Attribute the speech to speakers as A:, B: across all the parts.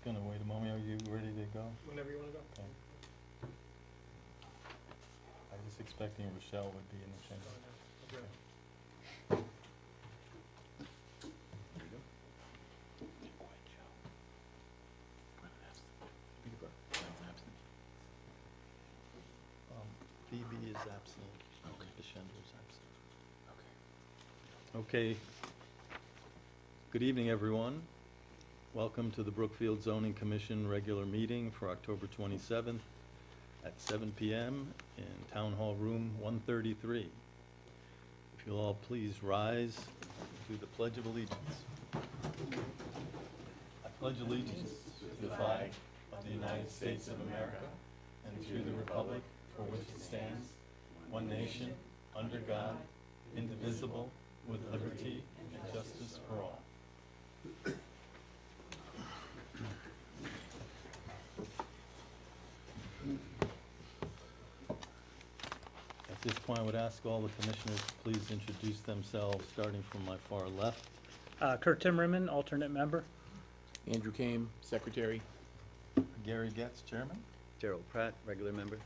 A: just gonna wait a moment. Are you ready to go?
B: Whenever you want to go.
A: Okay. I was expecting Rochelle would be in the chamber.
B: Okay.
A: Phoebe is absent. Okay. Bishender is absent. Okay. Good evening, everyone. Welcome to the Brookfield Zoning Commission regular meeting for October 27th at 7 p.m. in Town Hall Room 133. If you'll all please rise to the Pledge of Allegiance. I pledge allegiance to the flag of the United States of America and to the republic for which it stands, one nation, under God, indivisible, with liberty and justice for all. At this point, I would ask all the commissioners to please introduce themselves, starting from my far left.
C: Kurt Timmerman, alternate member.
D: Andrew Kame, Secretary.
A: Gary Getz, Chairman.
E: Gerald Pratt, regular member.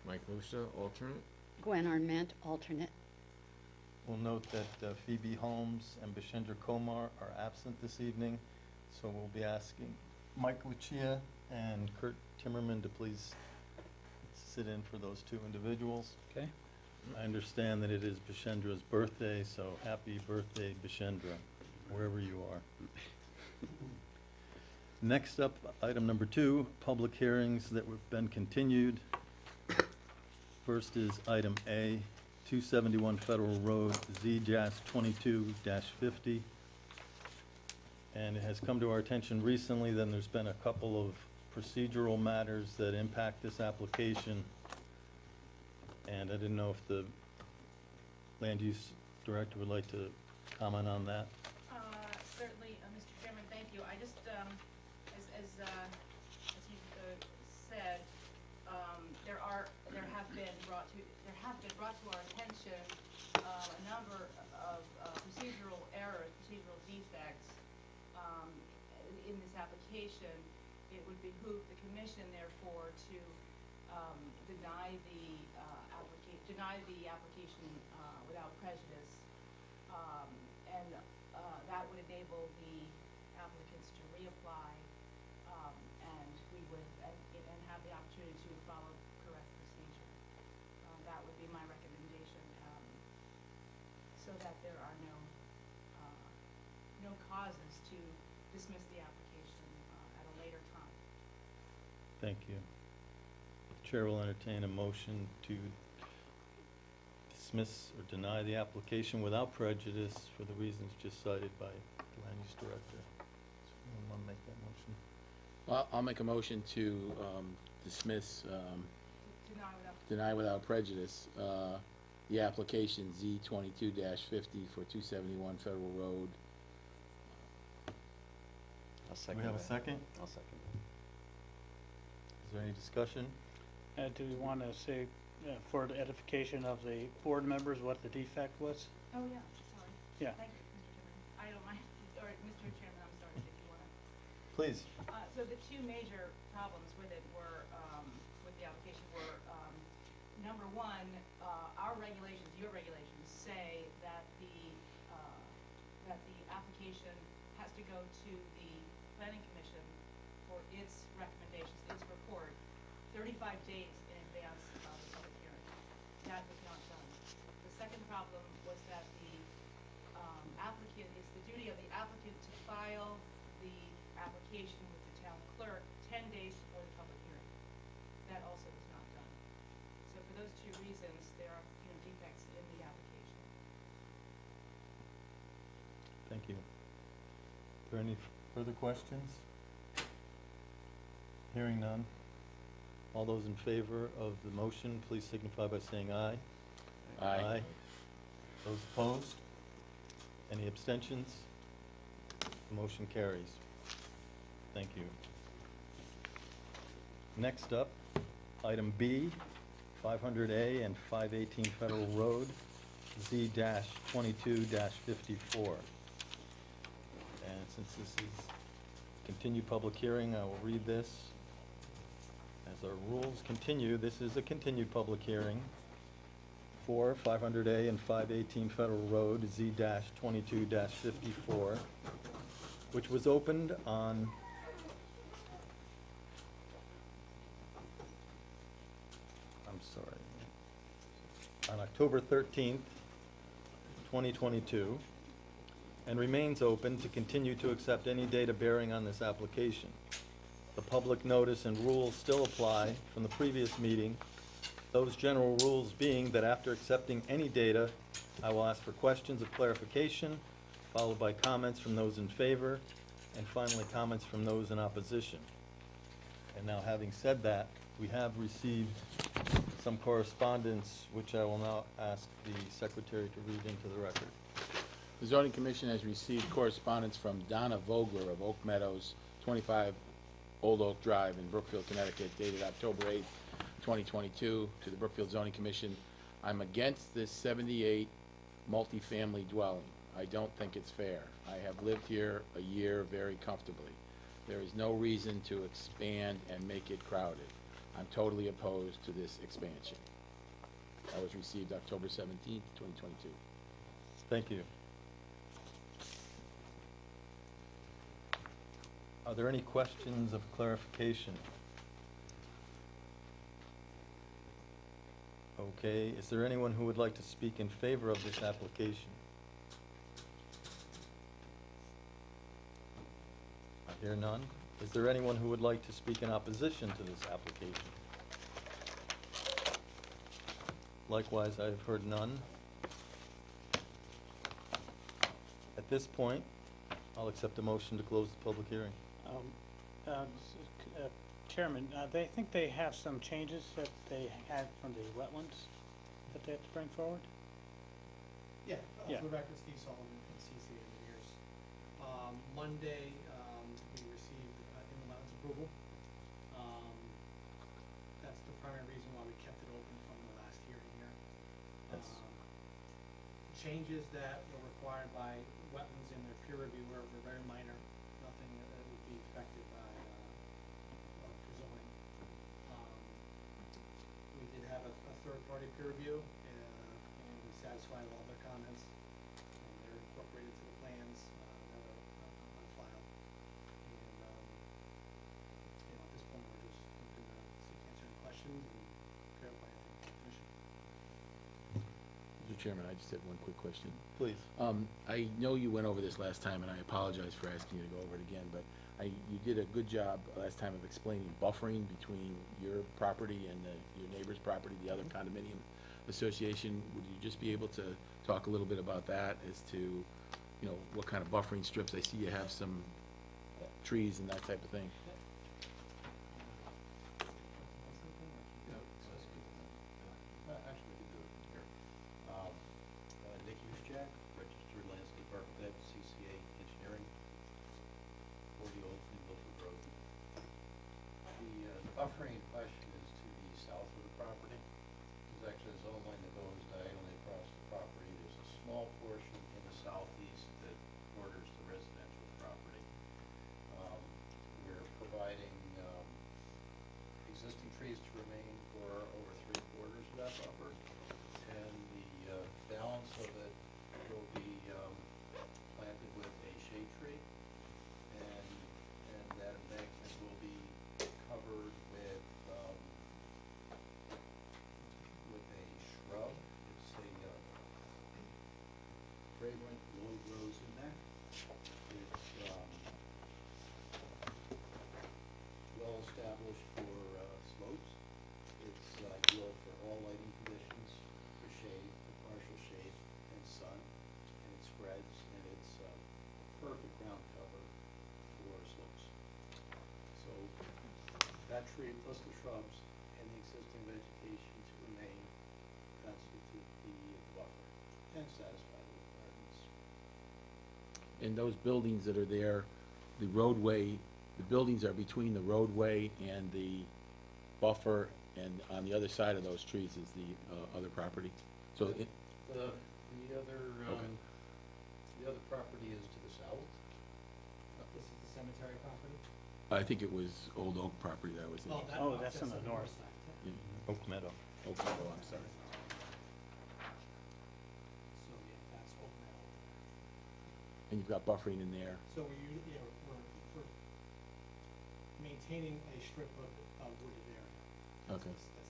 D: Mike Musa, alternate.
F: Gwen Arment, alternate.
A: We'll note that Phoebe Holmes and Bishender Komar are absent this evening, so we'll be asking Mike Lucia and Kurt Timmerman to please sit in for those two individuals.
C: Okay.
A: I understand that it is Bishendra's birthday, so happy birthday, Bishendra, wherever you are. Next up, item number 2, public hearings that have been continued. First is item A, 271 Federal Road, Z-22-50. And it has come to our attention recently that there's been a couple of procedural matters that impact this application. And I didn't know if the land use director would like to comment on that.
G: Certainly, Mr. Chairman, thank you. I just, as you said, there have been brought to our attention a number of procedural errors, procedural defects in this application. It would behoove the commission, therefore, to deny the application without prejudice, and that would enable the applicants to reapply, and we would and have the opportunity to follow correct procedure. That would be my recommendation, so that there are no causes to dismiss the application at a later time.
A: Thank you. The chair will entertain a motion to dismiss or deny the application without prejudice for the reasons just cited by the land use director. Someone want to make that motion?
D: Well, I'll make a motion to dismiss, deny without prejudice, the application Z-22-50 for 271 Federal Road.
E: I'll
A: Do
E: second
A: we have a
E: that.
A: second?
E: I'll second
A: Is there any discussion?
C: Do we want to say, for the edification of the board members, what the defect was?
G: Oh, yeah, sorry.
C: Yeah.
G: Thank you, Mr. Chairman. I don't mind, or Mr. Chairman, I'm sorry, if you want to.
A: Please.
G: So the two major problems with it were, with the application were, number one, our regulations, your regulations say that the application has to go to the planning commission for its recommendations, its report, 35 days in advance of the public hearing. That was not done. The second problem was that the applicant, it's the duty of the applicant to file the application with the town clerk 10 days before the public hearing. That also was not done. So for those two reasons, there are defects in the application.
A: Thank you. Are there any further questions? Hearing none. All those in favor of the motion, please signify by saying aye.
D: Aye.
A: Those opposed? Any abstentions? The motion carries. Thank you. Next up, item B, 500A and 518 Federal Road, Z-22-54. And since this is Continued public hearing, I will read this. As our rules continue, this is a continued public hearing for 500A and 518 Federal Road, Z-22-54, which was opened on on October 13th, 2022, and remains open to continue to accept any data bearing on this application. The public notice and rules still apply from the previous meeting, those general rules being that after accepting any data, I will ask for questions of clarification, followed by comments from those in favor, and finally comments from those in opposition. And now, having said that, we have received some correspondence, which I will now ask the secretary to read into the record.
D: The zoning commission has received correspondence from Donna Vogler of Oak Meadows, 25 Old Oak Drive in Brookfield, Connecticut, dated October 8th, 2022, to the Brookfield Zoning Commission. I'm against this 78 multifamily dwelling. I don't think it's fair. I have lived here a year very comfortably. There is no reason to expand and make it crowded. I'm totally opposed to this expansion. That was received October 17th, 2022.
A: Thank you. Are there any questions of clarification? Okay, is there anyone who would like to speak in favor of this application? I hear none. Is there anyone who would like to speak in opposition to this application? Likewise, I have heard none. At this point, I'll accept a motion to close the public hearing.
C: Chairman, they think they have some changes that they had from the wetlands that they have to bring forward?
B: Yeah,
C: Yeah.
B: for the record, Steve Sullivan, CCA Engineers. Monday, we received inland wetlands approval. That's the primary reason why we kept it open from the last hearing here.
A: That's-
B: Changes that were required by wetlands in their peer review were very minor, nothing that would be affected by for zoning. We did have a third-party peer review, and we satisfied all their comments, and they're incorporated to the plans that are on file. And, at this point, we're just looking to answer any questions and clarify anything with the commission.
D: Mr. Chairman, I just have one quick question.
A: Please.
D: I know you went over this last time, and I apologize for asking you to go over it again, but you did a good job last time of explaining buffering between your property and your neighbor's property, the other condominium association. Would you just be able to talk a little bit about that as to, what kind of buffering strips? I see you have some trees and that type of thing.
H: Actually, we can do it from here. Nick Huschak, registered landscape architect, CCA Engineering, 40 Old Milford Road. The buffering in question is to the south of the property. There's actually a zone line that goes diagonally across the property. There's a small portion in the southeast that borders the residential property. We're providing existing trees to remain for over 3/4 of that buffer, and the balance of it will be planted with a shade tree, and that embankment will be covered with a shrub. It's a fragrant low rose in there. It's well established for slopes. It's ideal for all lighting conditions, for shade, for partial shade, and sun, and it spreads, and it's perfect ground cover for slopes. So that tree plus the shrubs and the existing vegetation to remain constitute the buffer and satisfy the requirements.
D: And those buildings that are there, the roadway, the buildings are between the roadway and the buffer, and on the other side of those trees is the other property. So it,
H: The
D: Okay.
H: other property is to the south.
B: This is the cemetery property?
D: I think it was Old Oak property that was in.
B: Oh, that,
C: Oh, that's on the north.
B: side.
D: Yeah.
A: Oak Meadow.
D: Oak Meadow, I'm sorry.
B: So, yeah, that's Oak Meadow.
D: And you've got buffering in there.
B: So we're maintaining a strip of wooded area. That's-
D: Okay.
B: That's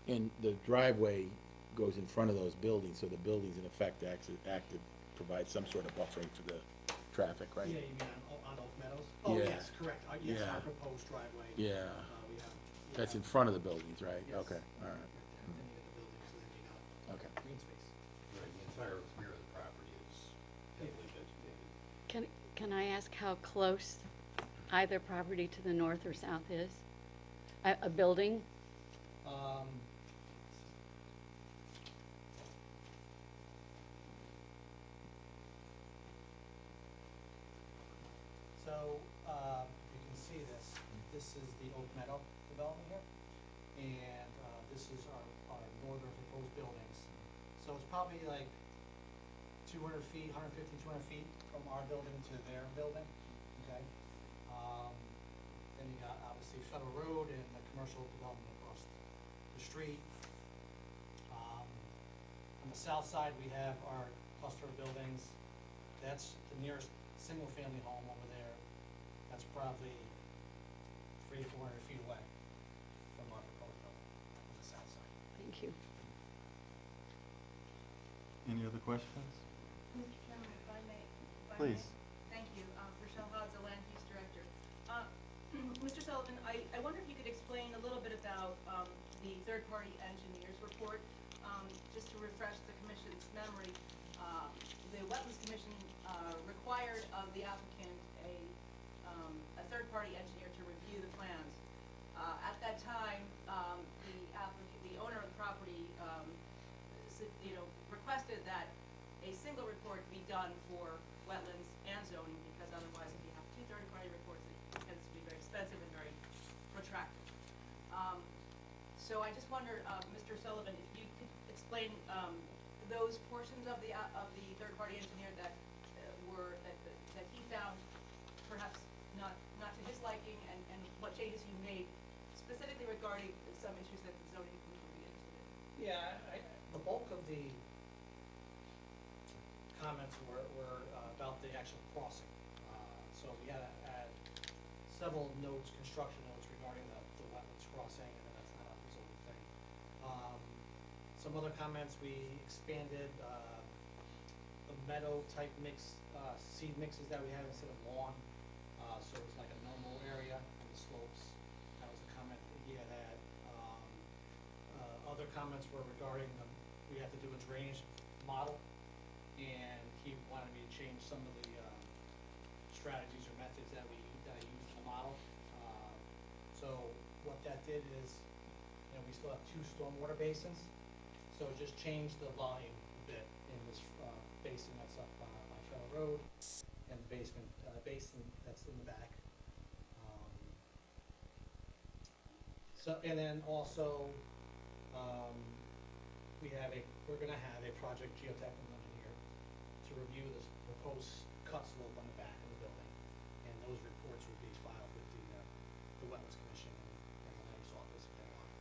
B: the,
D: And the driveway goes in front of those buildings, so the buildings in effect acted provide some sort of buffering for the traffic, right?
B: Yeah, you mean on Oak Meadows? Oh,
D: Yeah.
B: yes, correct. Yes,
D: Yeah.
B: our proposed driveway.
D: Yeah.
B: We have.
D: That's in front of the buildings, right?
B: Yes.
D: Okay, all right,
B: Right there. Then you get the buildings, and then you got
D: okay.
B: green space.
H: Right, the entire rear of the property is heavily vegetated.
F: Can I ask how close either property to the north or south is? A building?
B: Um, So, you can see this is the Oak Meadow development here, and, this is our northern proposed buildings. So it's probably like 200 feet, 150, 200 feet from our building to their building, okay? Then you got obviously Federal Road and the commercial development across the street. On the south side, we have our cluster of buildings. That's the nearest single-family home over there. That's probably 300 to 400 feet away from our proposed building on the south side.
F: Thank you.
A: Any other questions?
G: Mr. Chairman, if I may.
A: Please.
G: Thank you. Rochelle Hodza, Land Use Director. Mr. Sullivan, I wonder if you could explain a little bit about the third-party engineer's report, just to refresh the commission's memory. The Wetlands Commission required of the applicant a third-party engineer to review the plans. At that time, the owner of the property, requested that a single report be done for wetlands and zoning, because otherwise if you have two third-party reports, it tends to be very expensive and very protracted. So I just wonder, Mr. Sullivan, if you could explain, those portions of the third-party engineer that that he found perhaps not to his liking, and what changes you made specifically regarding some issues that the zoning commission would be interested in.
B: Yeah, the bulk of the comments were about the actual crossing. So we had to add several notes, construction notes regarding the wetlands crossing, and that's not a zoning thing. Some other comments, we expanded the meadow type mix, seed mixes that we have instead of lawn. So it's like a normal area on the slopes. That was a comment that he had had. Other comments were regarding, we had to do a drainage model, and he wanted me to change some of the strategies or methods that I used in the model. So what that did is, we still have two stormwater basins, so it just changed the volume a bit in this basin that's up by Federal Road, and the basin that's in the back. And then also, we're gonna have a project geotechnical engineer to review this proposed cut slope on the back of the building. And those reports will be filed with the Wetlands Commission and the Land Use Office if they want.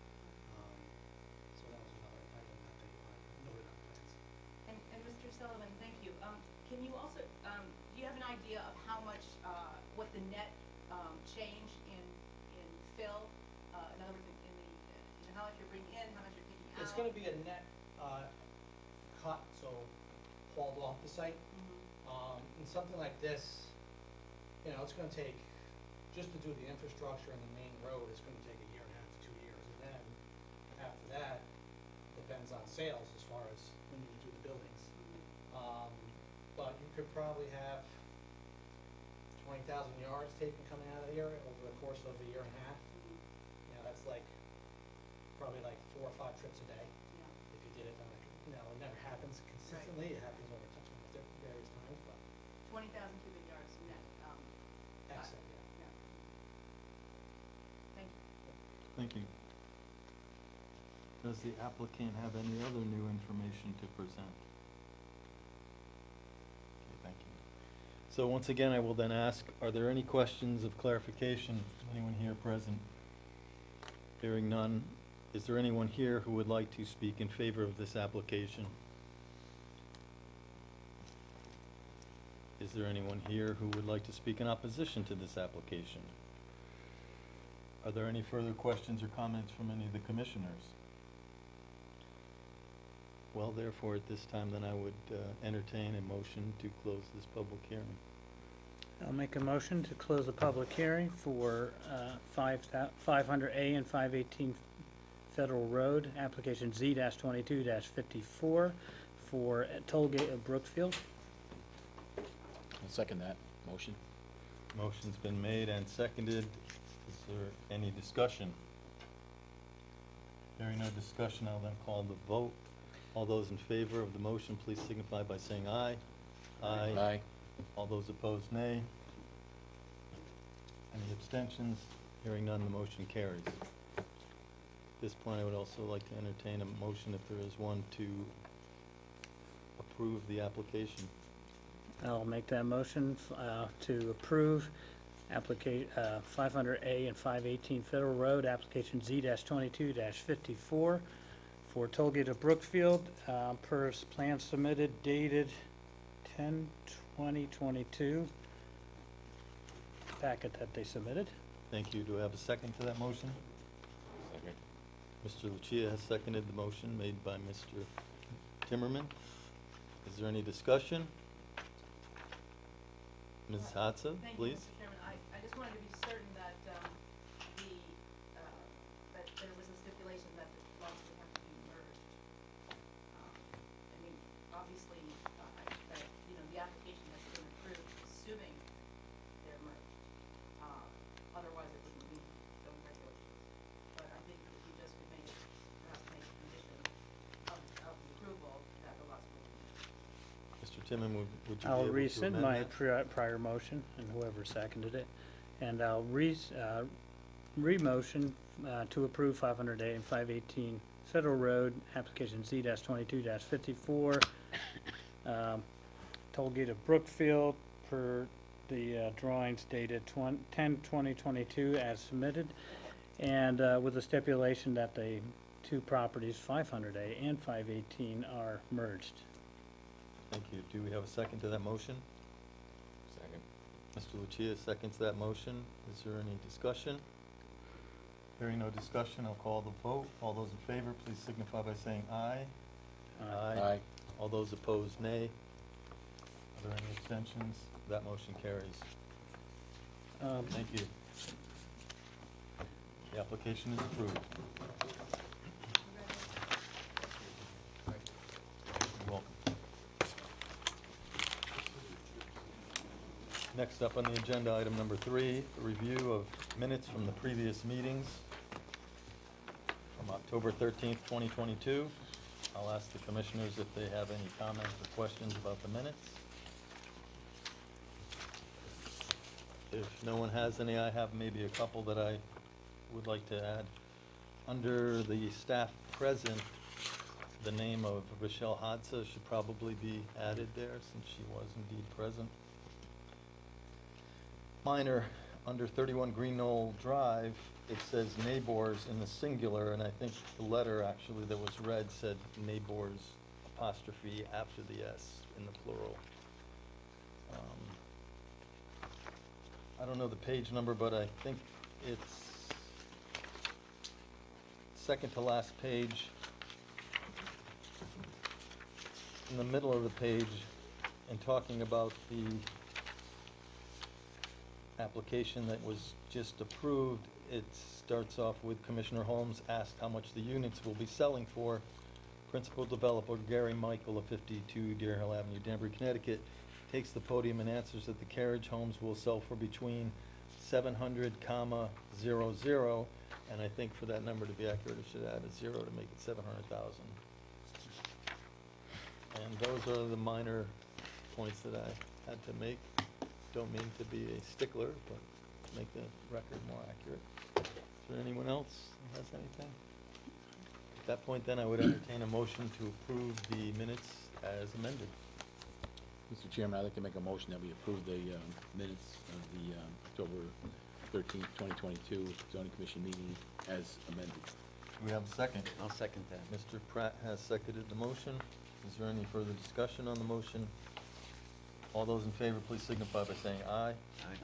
B: So that was another item that they noted on plans.
G: And Mr. Sullivan, thank you. Can you also, do you have an idea of how much, what the net change in fill, in other words, in how much you're bringing in, how much you're taking out?
B: It's gonna be a net cut, so hauled off the site. And something like this, it's gonna take, just to do the infrastructure and the main road, it's gonna take 1.5 to 2 years. And then, after that, depends on sales as far as when you do the buildings. But you could probably have 20,000 yards taken coming out of here over the course of 1.5 years. That's like, probably like 4 or 5 trips a day.
G: Yeah.
B: If you did it on it never happens consistently, it happens over various times, but
G: 20,000 cubic yards net.
B: excellent, yeah.
G: Yeah. Thank you.
A: Thank you. Does the applicant have any other new information to present? Okay, thank you. So once again, I will then ask, are there any questions of clarification? Anyone here present? Hearing none, is there anyone here who would like to speak in favor of this application? Is there anyone here who would like to speak in opposition to this application? Are there any further questions or comments from any of the commissioners? Well, therefore, at this time, then I would entertain a motion to close this public hearing.
C: I'll make a motion to close the public hearing for 500A and 518 Federal Road, application Z-22-54 for Tollgate of Brookfield.
D: I'll second that motion.
A: Motion's been made and seconded. Is there any discussion? Hearing no discussion, I'll then call the vote. All those in favor of the motion, please signify by saying aye.
D: Aye.
A: All those opposed, nay. Any abstentions? Hearing none, the motion carries. At this point, I would also like to entertain a motion, if there is one, to approve the application.
C: I'll make that motion to approve 500A and 518 Federal Road, application Z-22-54 for Tollgate of Brookfield, per plan submitted dated 10/20/22, packet that they submitted.
A: Thank you. Do I have a second to that motion?
D: Second.
A: Mr. Lucia has seconded the motion made by Mr. Timmerman. Is there any discussion? Ms. Hatza,
G: Thank you,
A: please.
G: Mr. Chairman. I just wanted to be certain that, that there was a stipulation that the lots would have to be merged. I mean, obviously, that, the application has been approved, assuming they're merged. Otherwise, it wouldn't meet zone regulations. But I think if you just could perhaps make a condition of the approval that the lots will be merged.
A: Mr. Timmerman, would you be
C: I'll
A: able to
C: rescind
A: amend
C: my
A: that?
C: prior motion, and whoever seconded it, and I'll re-motion to approve 500A and 518 Federal Road, application Z-22-54, Tollgate of Brookfield, per the drawings dated 10/20/22 as submitted, and with the stipulation that the two properties, 500A and 518, are merged.
A: Thank you. Do we have a second to that motion?
D: Second.
A: Mr. Lucia seconds that motion. Is there any discussion? Hearing no discussion, I'll call the vote. All those in favor, please signify by saying aye.
D: Aye.
A: All those opposed, nay. Are there any abstentions? That motion carries. Thank you. The application is approved. You're welcome. Next up on the agenda, item number 3, a review of minutes from the previous meetings from October 13th, 2022. I'll ask the commissioners if they have any comments or questions about the minutes. If no one has any, I have maybe a couple that I would like to add. Under the staff present, the name of Rochelle Hadza should probably be added there, since she was indeed present. Minor, under 31 Green Knoll Drive, it says neighbors in the singular, and I think the letter actually that was read said neighbors apostrophe after the S in the plural. I don't know the page number, but I think it's second to last page. In the middle of the page, and talking about the application that was just approved, it starts off with Commissioner Holmes asked how much the units will be selling for. Principal developer Gary Michael of 52 Deer Hill Avenue, Danbury, Connecticut, takes the podium and answers that the carriage homes will sell for between 700,000, and I think for that number to be accurate, it should add a 0 to make it 700,000. And those are the minor points that I had to make. Don't mean to be a stickler, but to make the record more accurate. Is there anyone else who has anything? At that point, then, I would entertain a motion to approve the minutes as amended.
D: Mr. Chairman, I'd like to make a motion that we approve the minutes of the October 13th, 2022 zoning commission meeting as amended.
A: Do we have a second?
E: I'll second that.
A: Mr. Pratt has seconded the motion. Is there any further discussion on the motion? All those in favor, please signify by saying aye.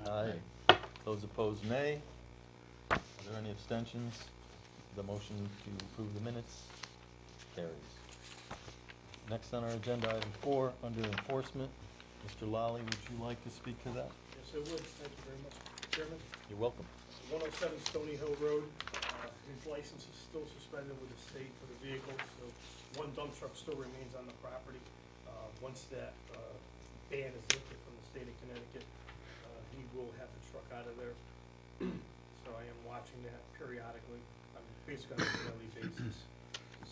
E: Aye.
A: Aye. Those opposed, nay. Are there any abstentions? The motion to approve the minutes carries. Next on our agenda, item 4, under enforcement. Mr. Lally, would you like to speak to that?
I: Yes, I would. Thank you very much, Mr. Chairman.
A: You're welcome.
I: 107 Stony Hill Road, his license is still suspended with the state for the vehicle, so one dump truck still remains on the property. Once that ban is lifted from the state of Connecticut, he will have the truck out of there. So I am watching that periodically, basically on a daily basis.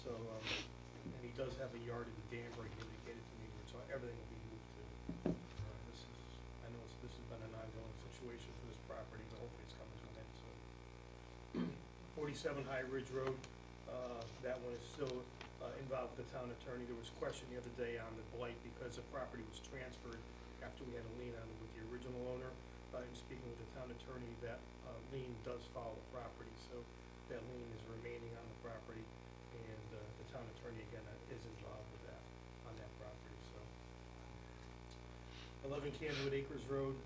I: So, and he does have a yard in Danbury, he indicated to me, so everything will be moved to. This is, I know this has been an ongoing situation for this property, but hopefully it's coming to an end soon. 47 High Ridge Road, that one is still involved with the town attorney. There was question the other day on the blight because the property was transferred after we had a lien on it with the original owner. In speaking with the town attorney, that lien does follow the property, so that lien is remaining on the property, and the town attorney, again, is involved with that, on that property, so. 11 Candlewood Acres Road,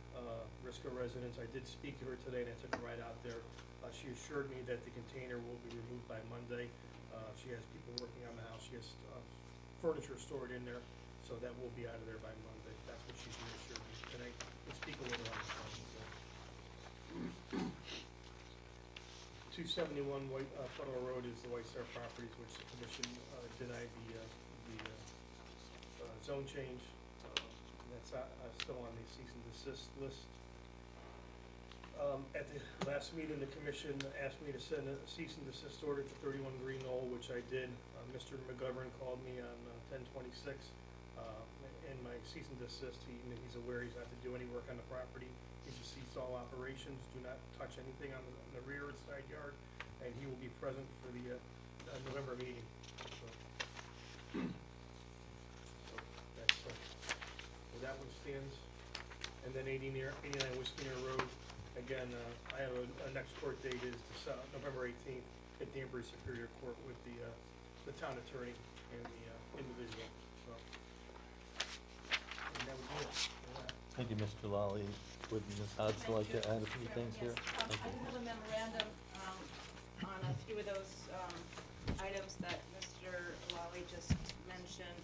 I: Risco residence, I did speak to her today, and I took her right out there. She assured me that the container will be removed by Monday. She has people working on the house, she has furniture stored in there, so that will be out of there by Monday. That's what she's reassured me, and I can speak a little on the phone, so. 271 Federal Road is the White Star Properties, which the commission denied the zone change. That's still on the cease and desist list. At the last meeting, the commission asked me to send a cease and desist order to 31 Green Knoll, which I did. Mr. McGovern called me on 10/26. In my cease and desist, he's aware he's not to do any work on the property. He just ceased all operations, do not touch anything on the rear and side yard, and he will be present for the November meeting. So that's where that one stands. And then 89 Whiskey Road, again, I have a next court date is November 18th at Danbury Superior Court with the town attorney and the individual, so. And that would be it.
A: Thank you, Mr. Lally. Would Ms. Hodge like to add a few things here?
G: Yes, I do have a memorandum on a few of those items that Mr. Lally just mentioned.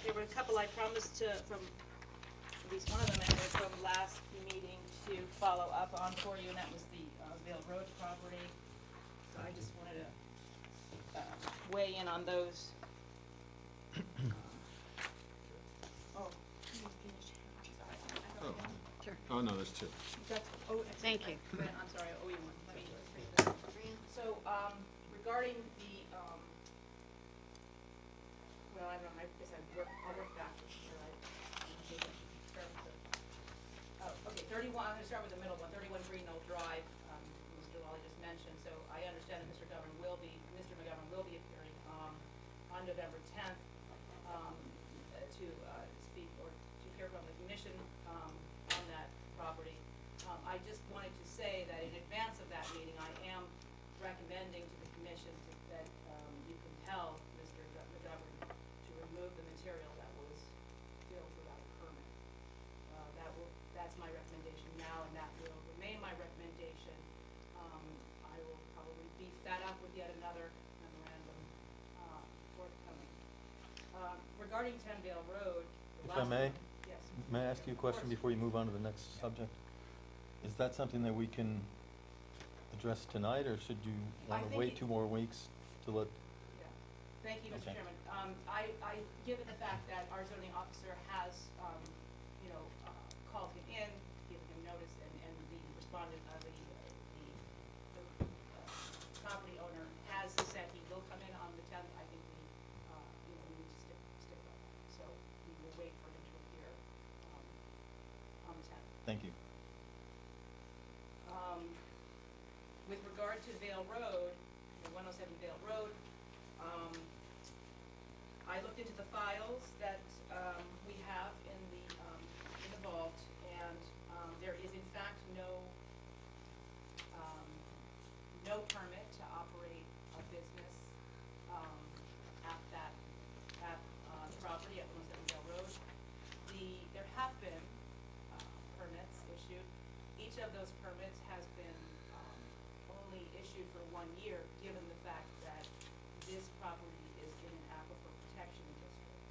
G: There were a couple I promised to, from at least one of them, and from last meeting to follow up on for you, and that was the Vale Road property. So I just wanted to weigh in on those. Oh, can you share? I don't know.
F: Sure.
D: Oh, no, there's 2.
G: That's, oh, excuse
F: Thank
G: me.
F: you.
G: I'm sorry, I owe you one. Let me take this. So, regarding the, well, I don't know, I guess I'll work backwards here, right? Okay, 31, I'm gonna start with the middle one, 31 Green Knoll Drive, Mr. Lally just mentioned. So I understand that Mr. McGovern will be appearing, on November 10th, to speak or to hear from the commission, on that property. I just wanted to say that in advance of that meeting, I am recommending to the commission that you compel Mr. McGovern to remove the material that was filled without a permit. That's my recommendation now, and that will remain my recommendation. I will probably beef that up with yet another memorandum forthcoming. Regarding 10 Vale Road, the
A: If
G: last
A: I may?
G: one- Yes.
A: May I ask you a
G: Of
A: question
G: course.
A: before you move on to the next subject? Is that something that we can address tonight, or should you want to
G: think
A: wait
G: it-
A: 2 more weeks to let?
G: Yeah. Thank you, Mr.
A: Okay.
G: Chairman. Given the fact that our zoning officer has, called him in, given him notice, and the respondent, the property owner has said he will come in on the 10th, I think we need to stick by that. So we will wait for him to appear, on the 10th.
A: Thank you.
G: With regard to Vale Road, 107 Vale Road, I looked into the files that we have in the involved, and there is in fact no permit to operate a business at that property at Winston Road. There have been permits issued. Each of those permits has been only issued for 1 year, given the fact that this property is in an aquifer protection district.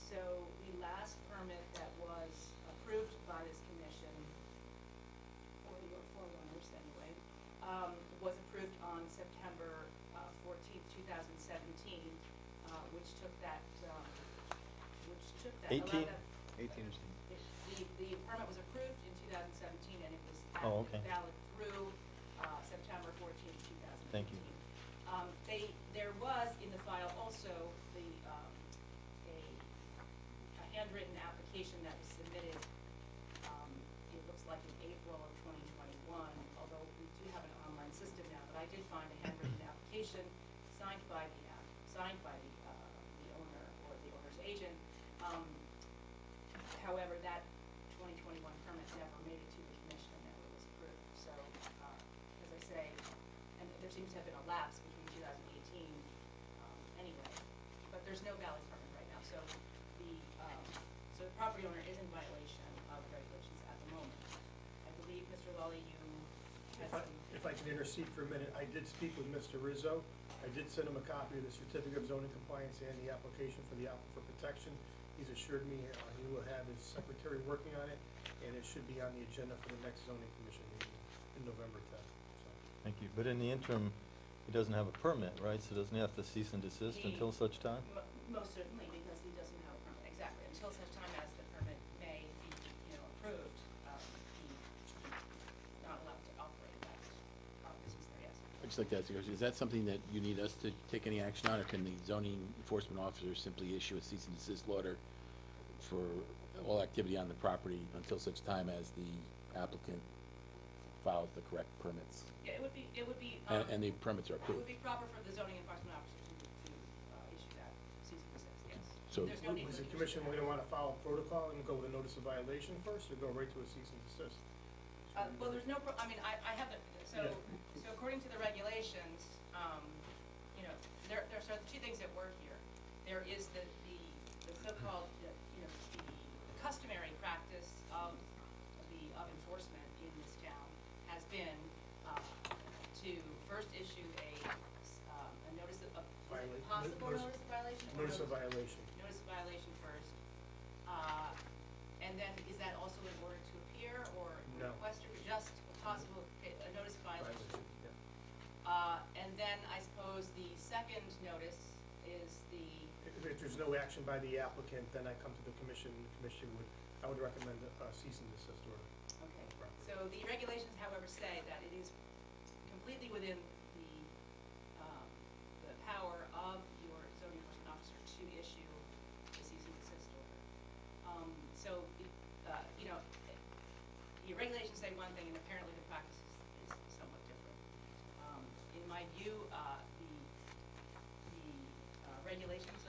G: So the last permit that was approved by this commission, or your forerunners anyway, was approved on September 14th, 2017, which took that,
A: 18?
G: allowed that.
E: 18 or 17.
G: The permit was approved in 2017, and it was
A: Oh, okay.
G: valid through September 14th, 2018.
A: Thank you.
G: There was in the file also a handwritten application that was submitted, it looks like in April of 2021, although we do have an online system now, but I did find a handwritten application signed by the owner or the owner's agent. However, that 2021 permit never made it to the commission and never was approved. So, as I say, and there seems to have been a lapse between 2018 anyway, but there's no valid permit right now. So the property owner is in violation of regulations at the moment. I believe, Mr. Lawley, you had some.
I: If I can intercede for a minute, I did speak with Mr. Rizzo. I did send him a copy of the certificate of zoning compliance and the application for the aquifer protection. He's assured me he will have his secretary working on it, and it should be on the agenda for the next zoning commission meeting in November 10th. So,
A: Thank you. But in the interim, he doesn't have a permit, right? So doesn't he have to cease and desist until such time?
G: Most certainly, because he doesn't have a permit, exactly, until such time as the permit may be, approved, he's not allowed to operate that business there, yes.
D: I'd just like to ask you a question. Is that something that you need us to take any action on, or can the zoning enforcement officer simply issue a cease and desist order for all activity on the property until such time as the applicant files the correct permits?
G: Yeah, it would be,
D: And the permits are
G: it would
D: approved?
G: be proper for the zoning enforcement officer to issue that cease and desist, yes.
D: So-
G: There's no need
I: was
G: for
I: the
G: him to
I: commission
G: issue that.
I: going to want to follow protocol and go with a notice of violation first, or go right to a cease and desist?
G: Well, there's no, I haven't, so according to the regulations, there are sort of two things at work here. There is the so-called, the customary practice of enforcement in this town has been to first issue a notice of possible notice of violation? Or
I: Notice of violation.
G: Notice of violation first. And then is that also in order to appear or
I: No.
G: request or just a possible, a notice of violation?
I: Yeah.
G: And then I suppose the second notice is the,
I: If there's no action by the applicant, then I come to the commission, and the commission I would recommend a cease and desist order.
G: okay. So the regulations, however, say that it is completely within the power of your zoning enforcement officer to issue the cease and desist order. The regulations say one thing, and apparently the practice is somewhat different. In my view, the regulations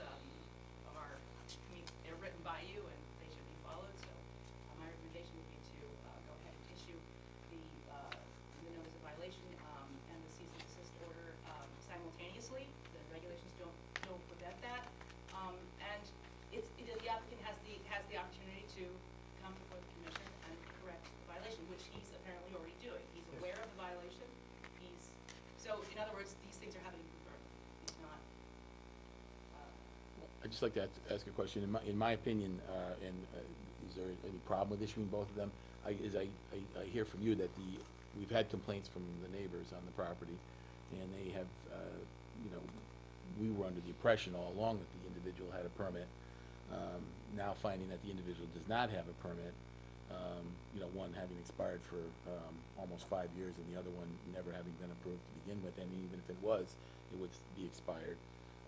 G: they're written by you and they should be followed, so my recommendation would be to go ahead and issue the notice of violation and the cease and desist order simultaneously. The regulations don't prevent that. And the applicant has the opportunity to come before the commission and correct the violation, which he's apparently already doing. He's aware of the violation. So in other words, these things are happening concurrently. He's not.
D: I'd just like to ask a question. In my opinion, is there any problem with issuing both of them? I hear from you that we've had complaints from the neighbors on the property, and they have, we were under the impression all along that the individual had a permit. Now finding that the individual does not have a permit, one having expired for almost 5 years and the other one never having been approved to begin with, and even if it was, it would be expired.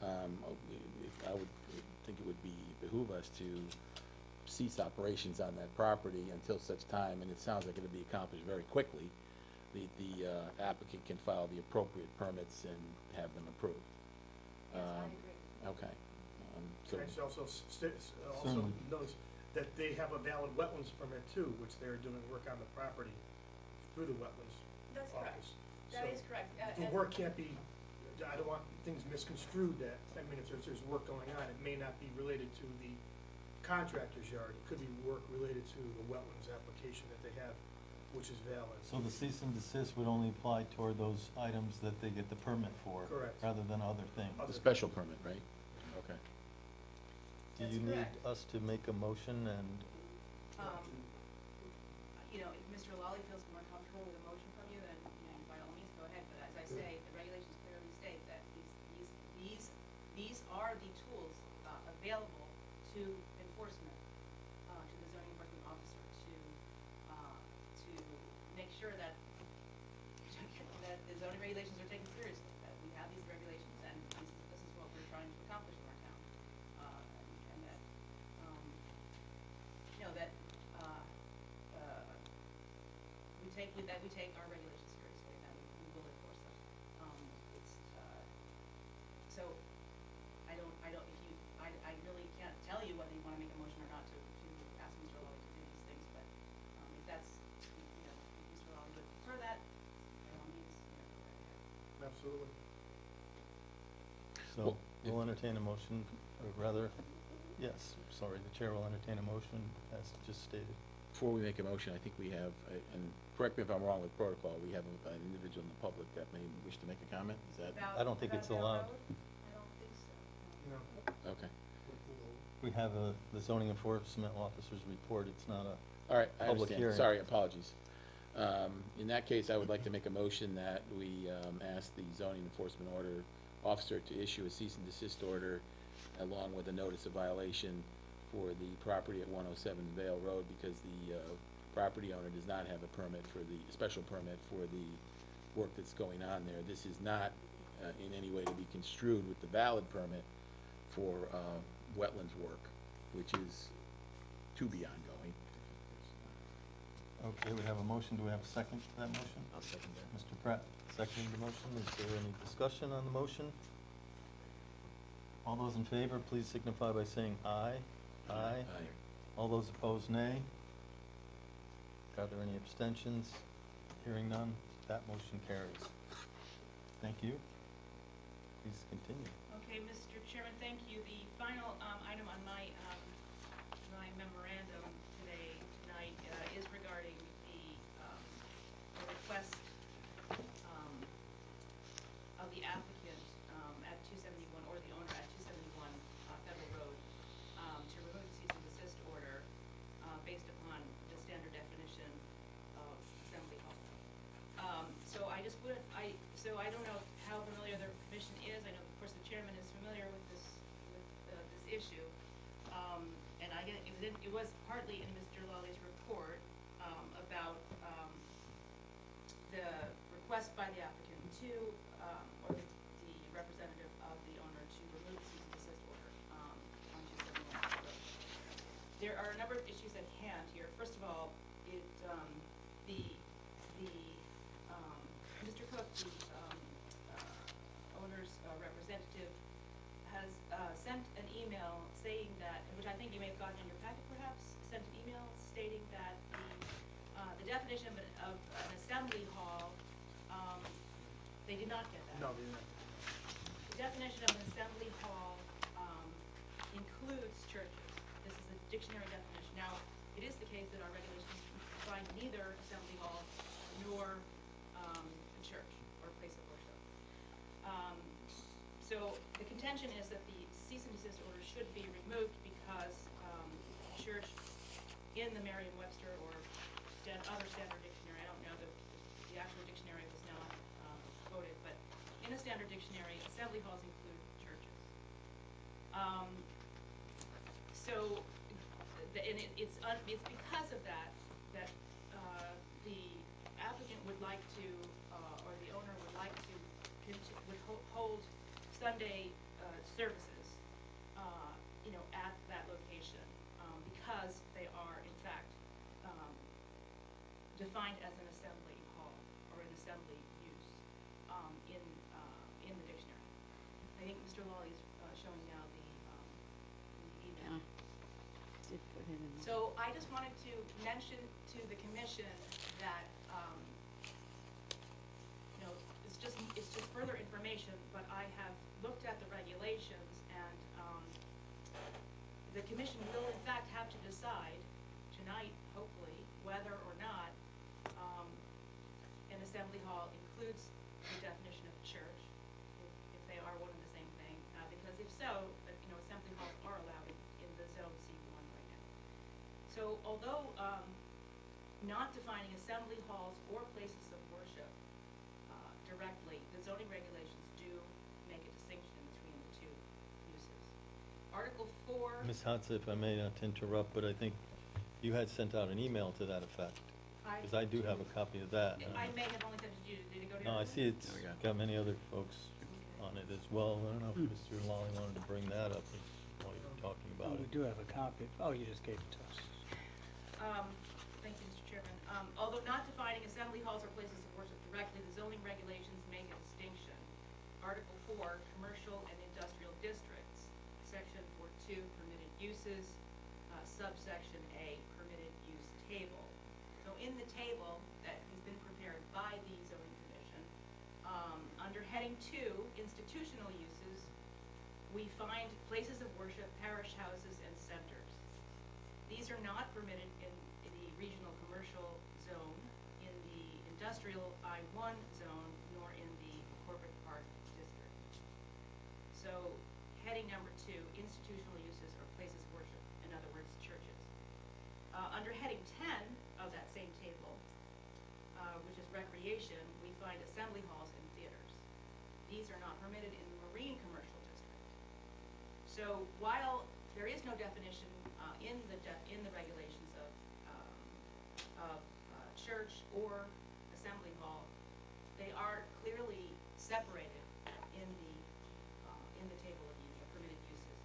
D: I would think it would behoove us to cease operations on that property until such time, and it sounds like it'll be accomplished very quickly, the applicant can file the appropriate permits and have them approved.
G: Yes, I agree.
D: Okay.
I: Can I just also
A: Certainly.
I: notice that they have a valid wetlands permit too, which they're doing work on the property through the wetlands
G: That's correct.
I: office.
G: That
I: So
G: is correct.
I: the work can't be, I don't want things misconstrued that, I mean, if there's work going on, it may not be related to the contractor's yard. It could be work related to the wetlands application that they have, which is valid.
A: So the cease and desist would only apply toward those items that they get the permit for?
I: Correct.
A: Rather than other things?
D: The special permit, right? Okay.
A: Do
G: That's
A: you need
G: correct.
A: us to make a motion and,
G: You know, if Mr. Lawley feels more comfortable with a motion from you, then, you know, by all means, go ahead. But as I say, the regulations clearly state that these are the tools available to enforcement, to the zoning enforcement officer to make sure that that the zoning regulations are taken seriously, that we have these regulations, and this is what we're trying to accomplish in our town. And that, you know, that, we take our regulations seriously, and we will enforce them. It's, so, I really can't tell you whether you wanna make a motion or not to ask Mr. Lawley to do these things, but, if that's, you know, if Mr. Lawley would prefer that, by all means, you know, go right ahead.
I: Absolutely.
A: so
D: Well,
A: we'll entertain a motion, or rather, yes, sorry, the chair will entertain a motion as just stated.
D: Before we make a motion, I think we have, and correct me if I'm wrong with protocol, we have an individual in the public that may wish to make a comment, is that?
A: I don't think it's allowed.
G: I don't think so.
I: No.
D: Okay,
A: We have the zoning enforcement officer's report, it's not a,
D: all right, I
A: Public
D: understand,
A: hearing.
D: sorry, apologies. In that case, I would like to make a motion that we ask the zoning enforcement order officer to issue a cease and desist order along with a notice of violation for the property at 107 Vale Road, because the property owner does not have a permit for the, special permit for the work that's going on there. This is not in any way to be construed with the valid permit for wetlands work, which is to be ongoing.
A: okay, we have a motion, do we have a second to that motion?
D: I'll second that.
A: Mr. Pratt, seconding the motion, is there any discussion on the motion? All those in favor, please signify by saying aye. Aye. All those opposed, nay. Are there any abstentions? Hearing none, that motion carries. Thank you. Please continue.
G: Okay, Mr. Chairman, thank you. The final item on my memorandum tonight is regarding the request of the applicant at 271, or the owner at 271 Federal Road, to remove the cease and desist order based upon the standard definition of assembly hall. So I just would, so I don't know how familiar the commission is. I know, of course, the chairman is familiar with this issue. And it was partly in Mr. Lawley's report about the request by the applicant to, or the representative of the owner to remove the cease and desist order on 271 Road. There are a number of issues at hand here. First of all, Mr. Cook, the owner's representative, has sent an email saying that, which I think you may have gotten in your packet perhaps, sent an email stating that the definition of an assembly hall, they did not get that.
I: No, they didn't.
G: The definition of an assembly hall includes churches. This is a dictionary definition. Now, it is the case that our regulations define neither assembly hall nor a church or place of worship. So the contention is that the cease and desist order should be removed because church in the Merriam-Webster or other standard dictionary, I don't know the actual dictionary was not quoted, but in a standard dictionary, assembly halls include churches. It's because of that the applicant would like to, or the owner would like to, hold Sunday services, at that location, because they are in fact defined as an assembly hall or an assembly use in the dictionary. I think Mr. Lawley is showing now the email.
F: Yeah. Did put
G: So I just wanted to mention to the commission that, it's just further information, but I have looked at the regulations and, the commission will in fact have to decide tonight, hopefully, whether or not, an assembly hall includes the definition of church, if they are one and the same thing, because if so, assembly halls are allowed in the zone C1 right now. So although, not defining assembly halls or places of worship, directly, the zoning regulations do make a distinction between the two uses. Article 4.
A: Ms. Hotze, if I may not to interrupt, but I think you had sent out an email to that effect, because I do have a copy of that.
G: I may have only sent it to you, did it go to
A: No, I
G: everyone?
A: see it's got many other folks on it as well. I don't know if Mr. Lally wanted to bring that up while you're talking
C: Oh,
A: about
C: we
A: it.
C: do have a copy. Oh, you just gave it to us.
G: Thank you, Mr. Chairman. Although not defining assembly halls or places of worship directly, the zoning regulations make a distinction. Article 4, commercial and industrial districts, section 4.2, permitted uses, subsection A, permitted use table. So in the table that has been prepared by the zoning commission, under heading 2, institutional uses, we find places of worship, parish houses, and centers. These are not permitted in the regional commercial zone, in the industrial I-1 zone, nor in the corporate park district. So, heading number 2, institutional uses or places of worship, in other words, churches. Under heading 10 of that same table, which is recreation, we find assembly halls and theaters. These are not permitted in the marine commercial district. So while there is no definition in the regulations of church or assembly hall, they are clearly separated in the table of permitted uses.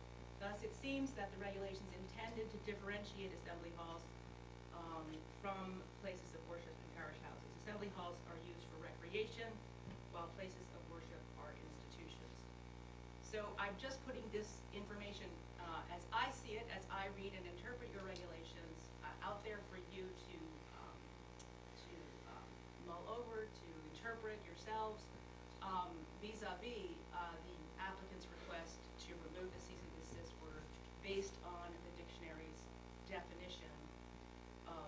G: Thus, it seems that the regulations intended to differentiate assembly halls from places of worship and parish houses. Assembly halls are used for recreation, while places of worship are institutions. So I'm just putting this information, as I see it, as I read and interpret your regulations, out there for you to mull over, to interpret yourselves, vis-a-vis the applicant's request to remove the cease and desist word based on the dictionary's definition of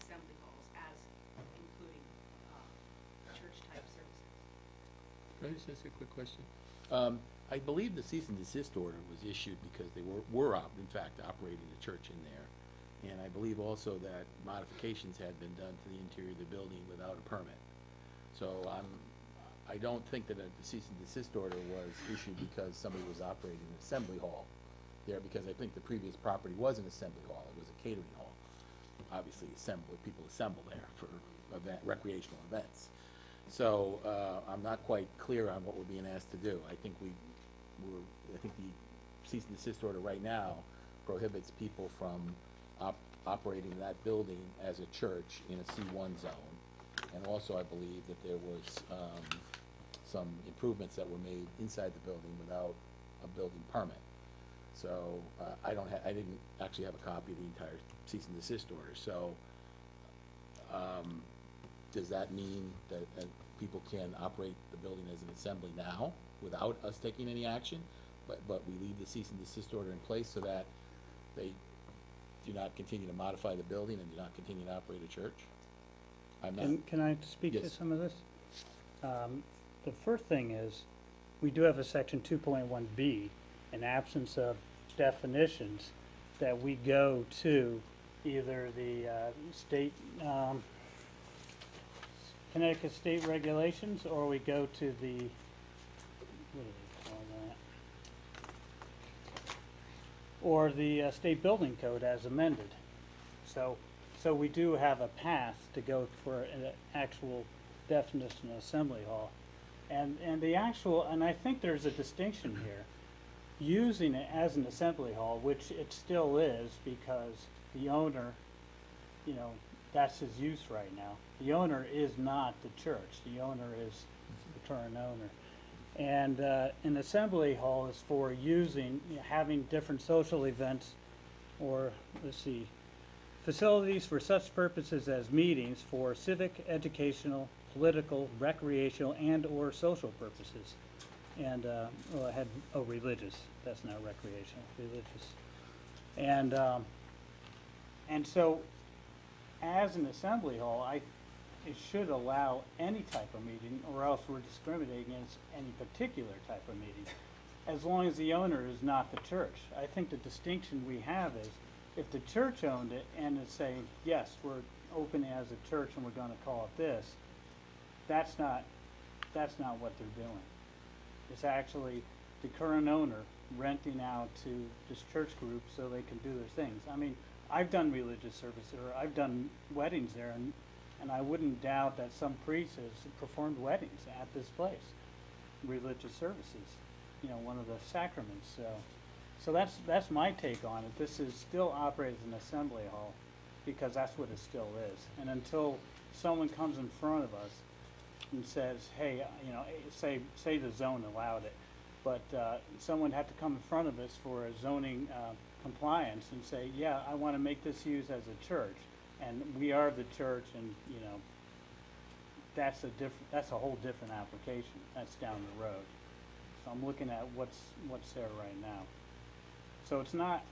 G: assembly halls as including church-type services.
D: Can I just ask a quick question? I believe the cease and desist order was issued because they in fact, operating a church in there. And I believe also that modifications had been done to the interior of the building without a permit. So I don't think that the cease and desist order was issued because somebody was operating an assembly hall there, because I think the previous property was an assembly hall. It was a catering hall. Obviously, people assemble there for recreational events. So I'm not quite clear on what we're being asked to do. I think the cease and desist order right now prohibits people from operating that building as a church in a C1 zone. And also, I believe that there was some improvements that were made inside the building without a building permit. So I didn't actually have a copy of the entire cease and desist order. So does that mean that people can operate the building as an assembly now without us taking any action? But we leave the cease and desist order in place so that they do not continue to modify the building and do not continue to operate a church?
C: Can I speak to
D: Yes.
C: some of this? The first thing is, we do have a section 2.1B, in absence of definitions, that we go to either the state, Connecticut state regulations, or we go to the, what do they call that? Or the state building code as amended. So we do have a path to go for an actual definition of assembly hall. And I think there's a distinction here. Using it as an assembly hall, which it still is, because the owner, that's his use right now. The owner is not the church. The owner is the current owner. And an assembly hall is for having different social events or, let's see, facilities for such purposes as meetings for civic, educational, political, recreational, and/or social purposes. And, well, I had, oh, religious, that's not recreational, religious. And so, as an assembly hall, it should allow any type of meeting, or else we're discriminating against any particular type of meeting, as long as the owner is not the church. I think the distinction we have is, if the church owned it and is saying, yes, we're opening as a church and we're gonna call it this, that's not what they're doing. It's actually the current owner renting out to this church group so they can do their things. I mean, I've done religious service, or I've done weddings there, and I wouldn't doubt that some priest has performed weddings at this place, religious services, you know, one of the sacraments. So that's my take on it. This is still operated as an assembly hall, because that's what it still is. And until someone comes in front of us and says, hey, you know, say the zone allowed it, but someone had to come in front of us for a zoning compliance and say, yeah, I want to make this used as a church, and we are the church, and you know, that's a whole different application. That's down the road. So I'm looking at what's there right now. So it's not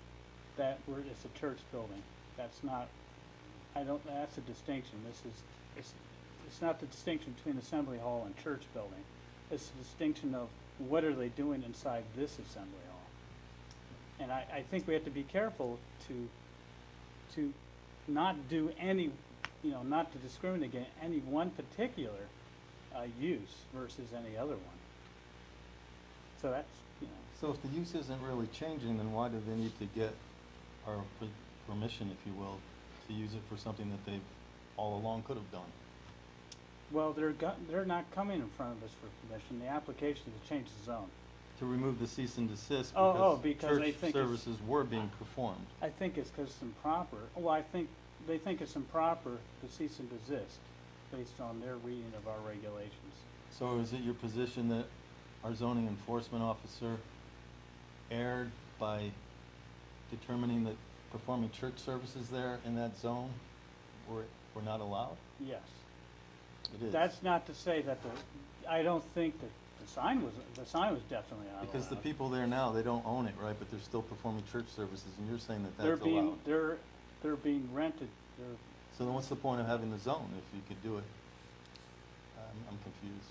C: that it's a church building. That's not. That's a distinction. It's not the distinction between assembly hall and church building. It's the distinction of what are they doing inside this assembly hall. And I think we have to be careful to not do any, you know, not to discriminate against any one particular use versus any other one. So that's, you know.
A: So if the use isn't really changing, then why do they need to get our permission, if you will, to use it for something that they all along could have done?
C: Well, they're not coming in front of us for permission. The application is to change the zone.
A: To remove the cease and desist
C: because
A: because
C: they
A: church
C: think it's-
A: services were being performed.
C: I think it's because it's improper. Well, I think they think it's improper to cease and desist based on their reading of our regulations.
A: So is it your position that our zoning enforcement officer erred by determining that performing church services there in that zone were not allowed?
C: Yes.
A: It is.
C: That's not to say that I don't think that the sign was definitely not allowed.
A: Because the people there now, they don't own it, right, but they're still performing church services, and you're saying that that's allowed.
C: They're being rented.
A: So then what's the point of having the zone if you could do it? I'm confused.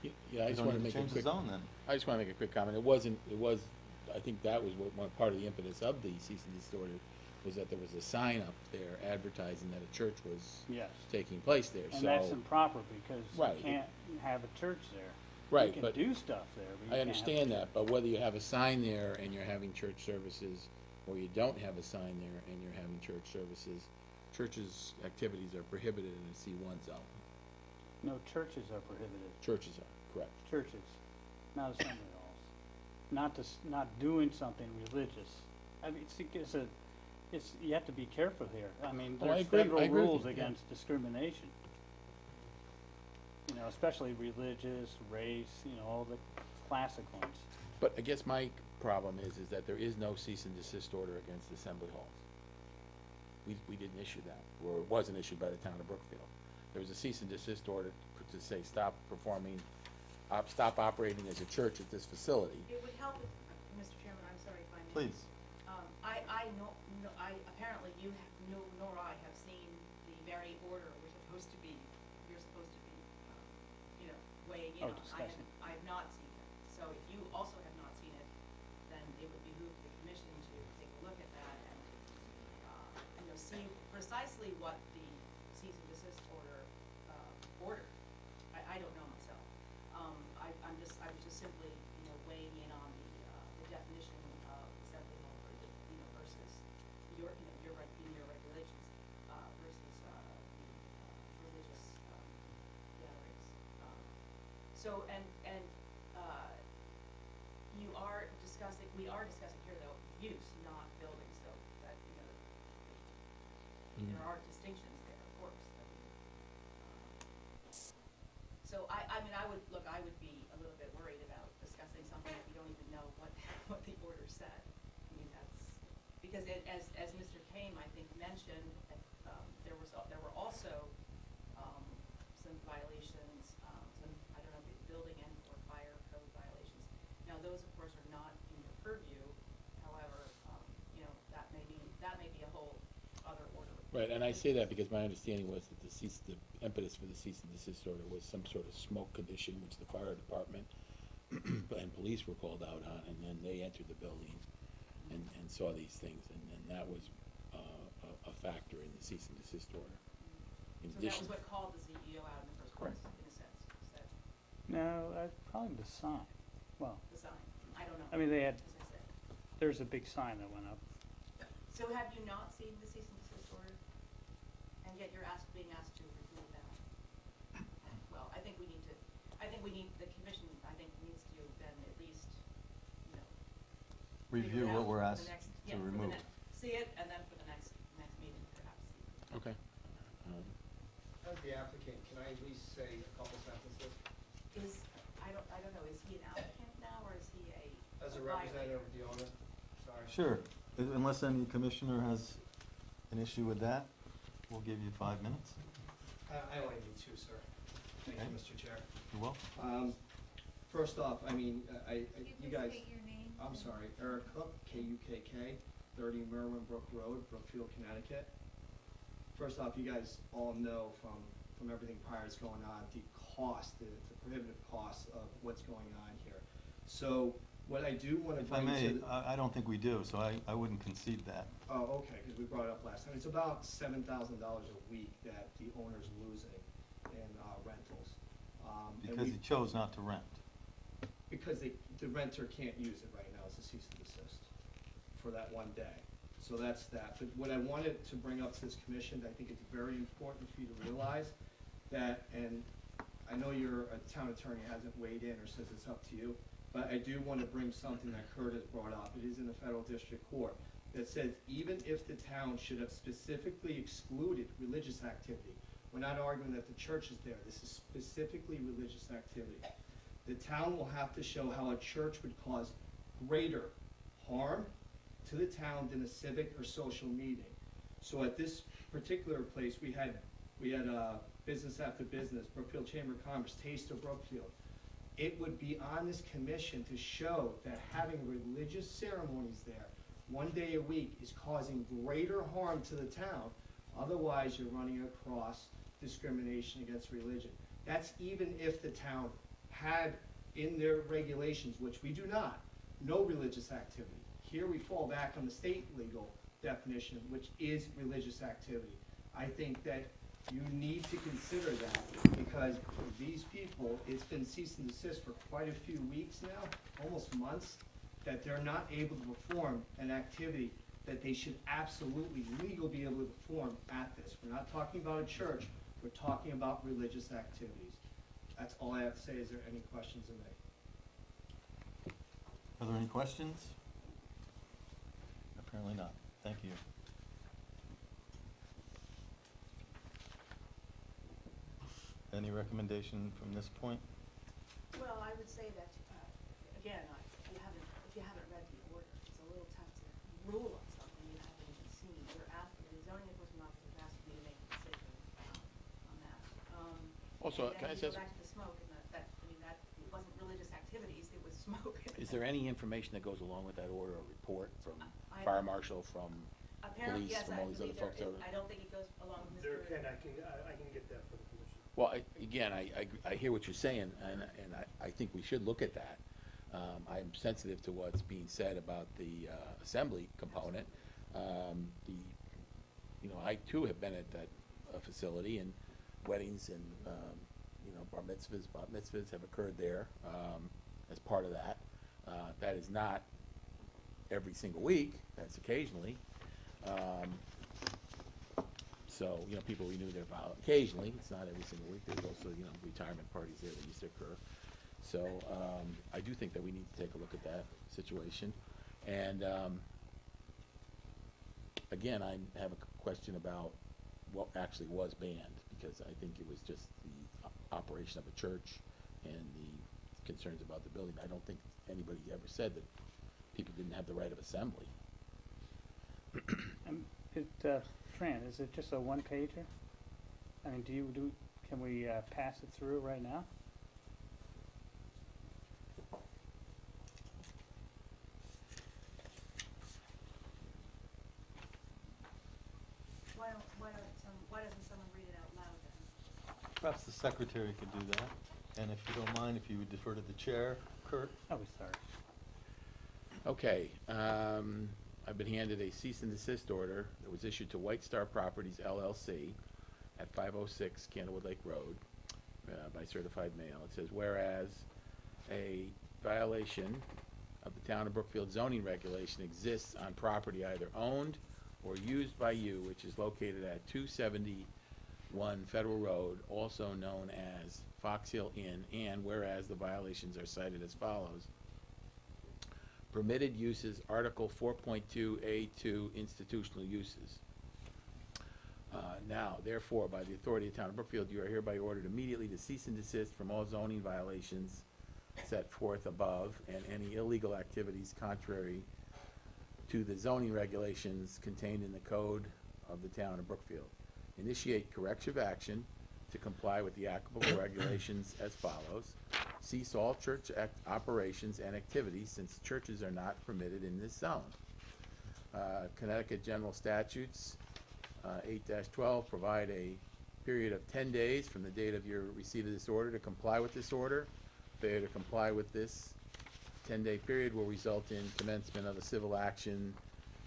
D: Yeah, I
A: You
D: just
A: don't
D: want to
A: need to
D: make a
A: change the
D: quick,
A: zone then.
D: I just want to make a quick comment. I think that was one part of the impetus of the cease and desist order, was that there was a sign up there advertising that a church was
C: Yes.
D: taking place there, so.
C: And that's improper because
D: Right.
C: you can't have a church there.
D: Right,
C: You
D: but
C: can do stuff there, but you
D: I
C: can't have a
D: understand
C: church.
D: that, but whether you have a sign there and you're having church services, or you don't have a sign there and you're having church services, churches' activities are prohibited in a C1 zone.
C: No, churches are prohibited.
D: Churches are, correct.
C: Churches, not assembly halls. Not doing something religious. I mean, you have to be careful here. I mean,
D: Oh, I
C: there's
D: agree. I
C: federal
D: agree with
C: rules
D: you, yeah.
C: against discrimination. You know, especially religious, race, you know, all the classic ones.
D: But I guess my problem is that there is no cease and desist order against assembly halls. We didn't issue that, or it wasn't issued by the town of Brookfield. There was a cease and desist order to say stop operating as a church at this facility.
G: It would help if, Mr. Chairman, I'm sorry if I may.
A: Please.
G: Apparently nor I have seen the very order you're supposed to be, weighing in on.
C: Discussing.
G: I have not seen it. So if you also have not seen it, then it would behoove the commission to take a look at that and to, see precisely what the cease and desist order, ordered. I don't know myself. I was just simply, weighing in on the definition of assembly hall versus your regulations, versus, religious, gatherings. So, we are discussing here though, use, not buildings, so that, there are distinctions there, of course. So I would be a little bit worried about discussing something if you don't even know what the order said. I mean, because as Mr. Kane, I think, mentioned, there were also, some violations, some, I don't know, if it's building and or fire code violations. Now, those, of course, are not in your purview, however, that may be a whole other order.
D: Right, and I say that because my understanding was that the impetus for the cease and desist order was some sort of smoke condition, which the fire department and police were called out on, and then they entered the building and saw these things, and that was a factor in the cease and desist order. In
G: So that
D: addition,
G: was what called the CEO out in the first place, in a sense, is that
C: No, probably the sign. Well,
G: the sign? I don't know.
C: I mean, they had,
G: As I said.
C: there's a big sign that went up.
G: So have you not seen the cease and desist order? And yet you're being asked to remove that? Well, I think the commission, needs to then at least,
A: Review
G: figure it
A: what
G: out
A: we're
G: for the
A: asked
G: next-
A: to
G: yeah, for the
A: remove.
G: see it, and then for the next meeting, perhaps.
D: okay.
B: As the applicant, can I at least say a couple sentences?
G: I don't know, is he an applicant now, or is he
B: As a
G: buyer?
B: representative of the owner, sorry.
A: Sure, unless any commissioner has an issue with that, we'll give you 5 minutes.
B: I only need two, sir. Thank you,
A: Okay.
B: Mr. Chair.
A: You're welcome.
B: First off, you guys,
E: state your name?
B: I'm sorry, Eric Cook, K-U-K-K, 30 Merwin Brook Road, Brookfield, Connecticut. First off, you guys all know from everything prior that's going on, the cost, the prohibitive cost of what's going on here. So what I do want to
A: If I
B: bring
A: may,
B: to the.
A: I don't think we do, so I wouldn't concede that.
B: Oh, okay, because we brought it up last time. It's about $7,000 a week that the owner's losing in rentals. And
A: Because he chose not to rent.
B: Because the renter can't use it right now as a cease and desist for that one day. So that's that. But what I wanted to bring up to this commission, I think it's very important for you to realize that, and I know your town attorney hasn't weighed in or says it's up to you, but I do want to bring something that Kurt has brought up. It is in the federal district court that says even if the town should have specifically excluded religious activity, we're not arguing that the church is there. This is specifically religious activity. The town will have to show how a church would cause greater harm to the town than a civic or social meeting. So at this particular place, we had business after business, Brookfield Chamber of Commerce, Taste of Brookfield. It would be on this commission to show that having religious ceremonies there one day a week is causing greater harm to the town. Otherwise, you're running across discrimination against religion. That's even if the town had in their regulations, which we do not, no religious activity. Here we fall back on the state legal definition, which is religious activity. I think that you need to consider that because these people, it's been cease and desist for quite a few weeks now, almost months, that they're not able to perform an activity that they should absolutely legally be able to perform at this. We're not talking about a church, we're talking about religious activities. That's all I have to say. Is there any questions of me?
A: Are there any questions? Apparently not. Thank you. Any recommendation from this point?
G: Well, I would say that, again, if you haven't read the order, it's a little tough to rule on something you haven't even seen. The zoning enforcement officer is asking me to make a decision on that.
D: Also,
G: and
D: can I
G: then
D: say
G: you go back to the smoke, and that it wasn't religious activities, it was smoke.
D: Is there any information that goes along with that order, a report from
G: I-
D: fire marshal, from
G: Apparently,
D: police,
G: yes,
D: from
G: I
D: all these other
G: believe
D: folks?
G: I don't think it goes along with
I: There
G: Mr.
I: can, I can get that for the commission.
D: Well, again, I hear what you're saying, and I think we should look at that. I'm sensitive to what's being said about the assembly component. I too have been at that facility, and weddings and, bar mitzvahs, bat mitzvahs have occurred there as part of that. That is not every single week, that's occasionally. So, people renew their vow occasionally, it's not every single week. There's also, retirement parties there that used to occur. So, I do think that we need to take a look at that situation. And, again, I have a question about what actually was banned, because I think it was just the operation of a church and the concerns about the building. I don't think anybody ever said that people didn't have the right of assembly.
C: Fran, is it just a one-pager? I mean, can we, pass it through right now?
G: Why doesn't someone read it out loud then?
A: Perhaps the secretary could do that. And if you don't mind, if you would defer to the chair, Kurt?
C: Oh, sorry.
D: Okay, I've been handed a cease and desist order that was issued to White Star Properties LLC at 506 Candlewood Lake Road by certified mail. It says, whereas a violation of the Town of Brookfield zoning regulation exists on property either owned or used by you, which is located at 271 Federal Road, also known as Fox Hill Inn, and whereas the violations are cited as follows. Permitted uses, Article 4.2A2, institutional uses. Now, therefore, by the authority of the Town of Brookfield, you are hereby ordered immediately to cease and desist from all zoning violations set forth above and any illegal activities contrary to the zoning regulations contained in the code of the Town of Brookfield. Initiate corrective action to comply with the applicable regulations as follows. Cease all church operations and activities since churches are not permitted in this zone. Connecticut General Statutes 8-12 provide a period of 10 days from the date of your receipt of this order to comply with this order. Failure to comply with this 10-day period will result in commencement of a civil action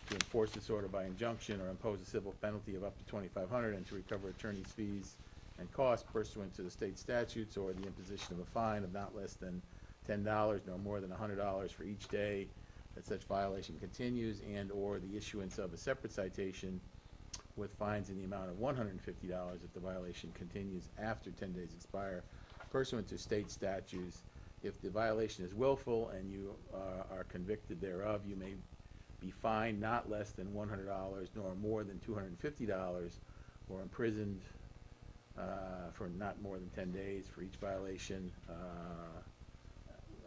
D: to enforce this order by injunction or impose a civil penalty of up to $2,500 and to recover attorney's fees and costs pursuant to the state statutes, or the imposition of a fine of not less than $10 nor more than $100 for each day that such violation continues, and or the issuance of a separate citation with fines in the amount of $150 if the violation continues after 10 days expire pursuant to state statutes. If the violation is willful and you are convicted thereof, you may be fined not less than $100 nor more than $250, or imprisoned for not more than 10 days for each violation.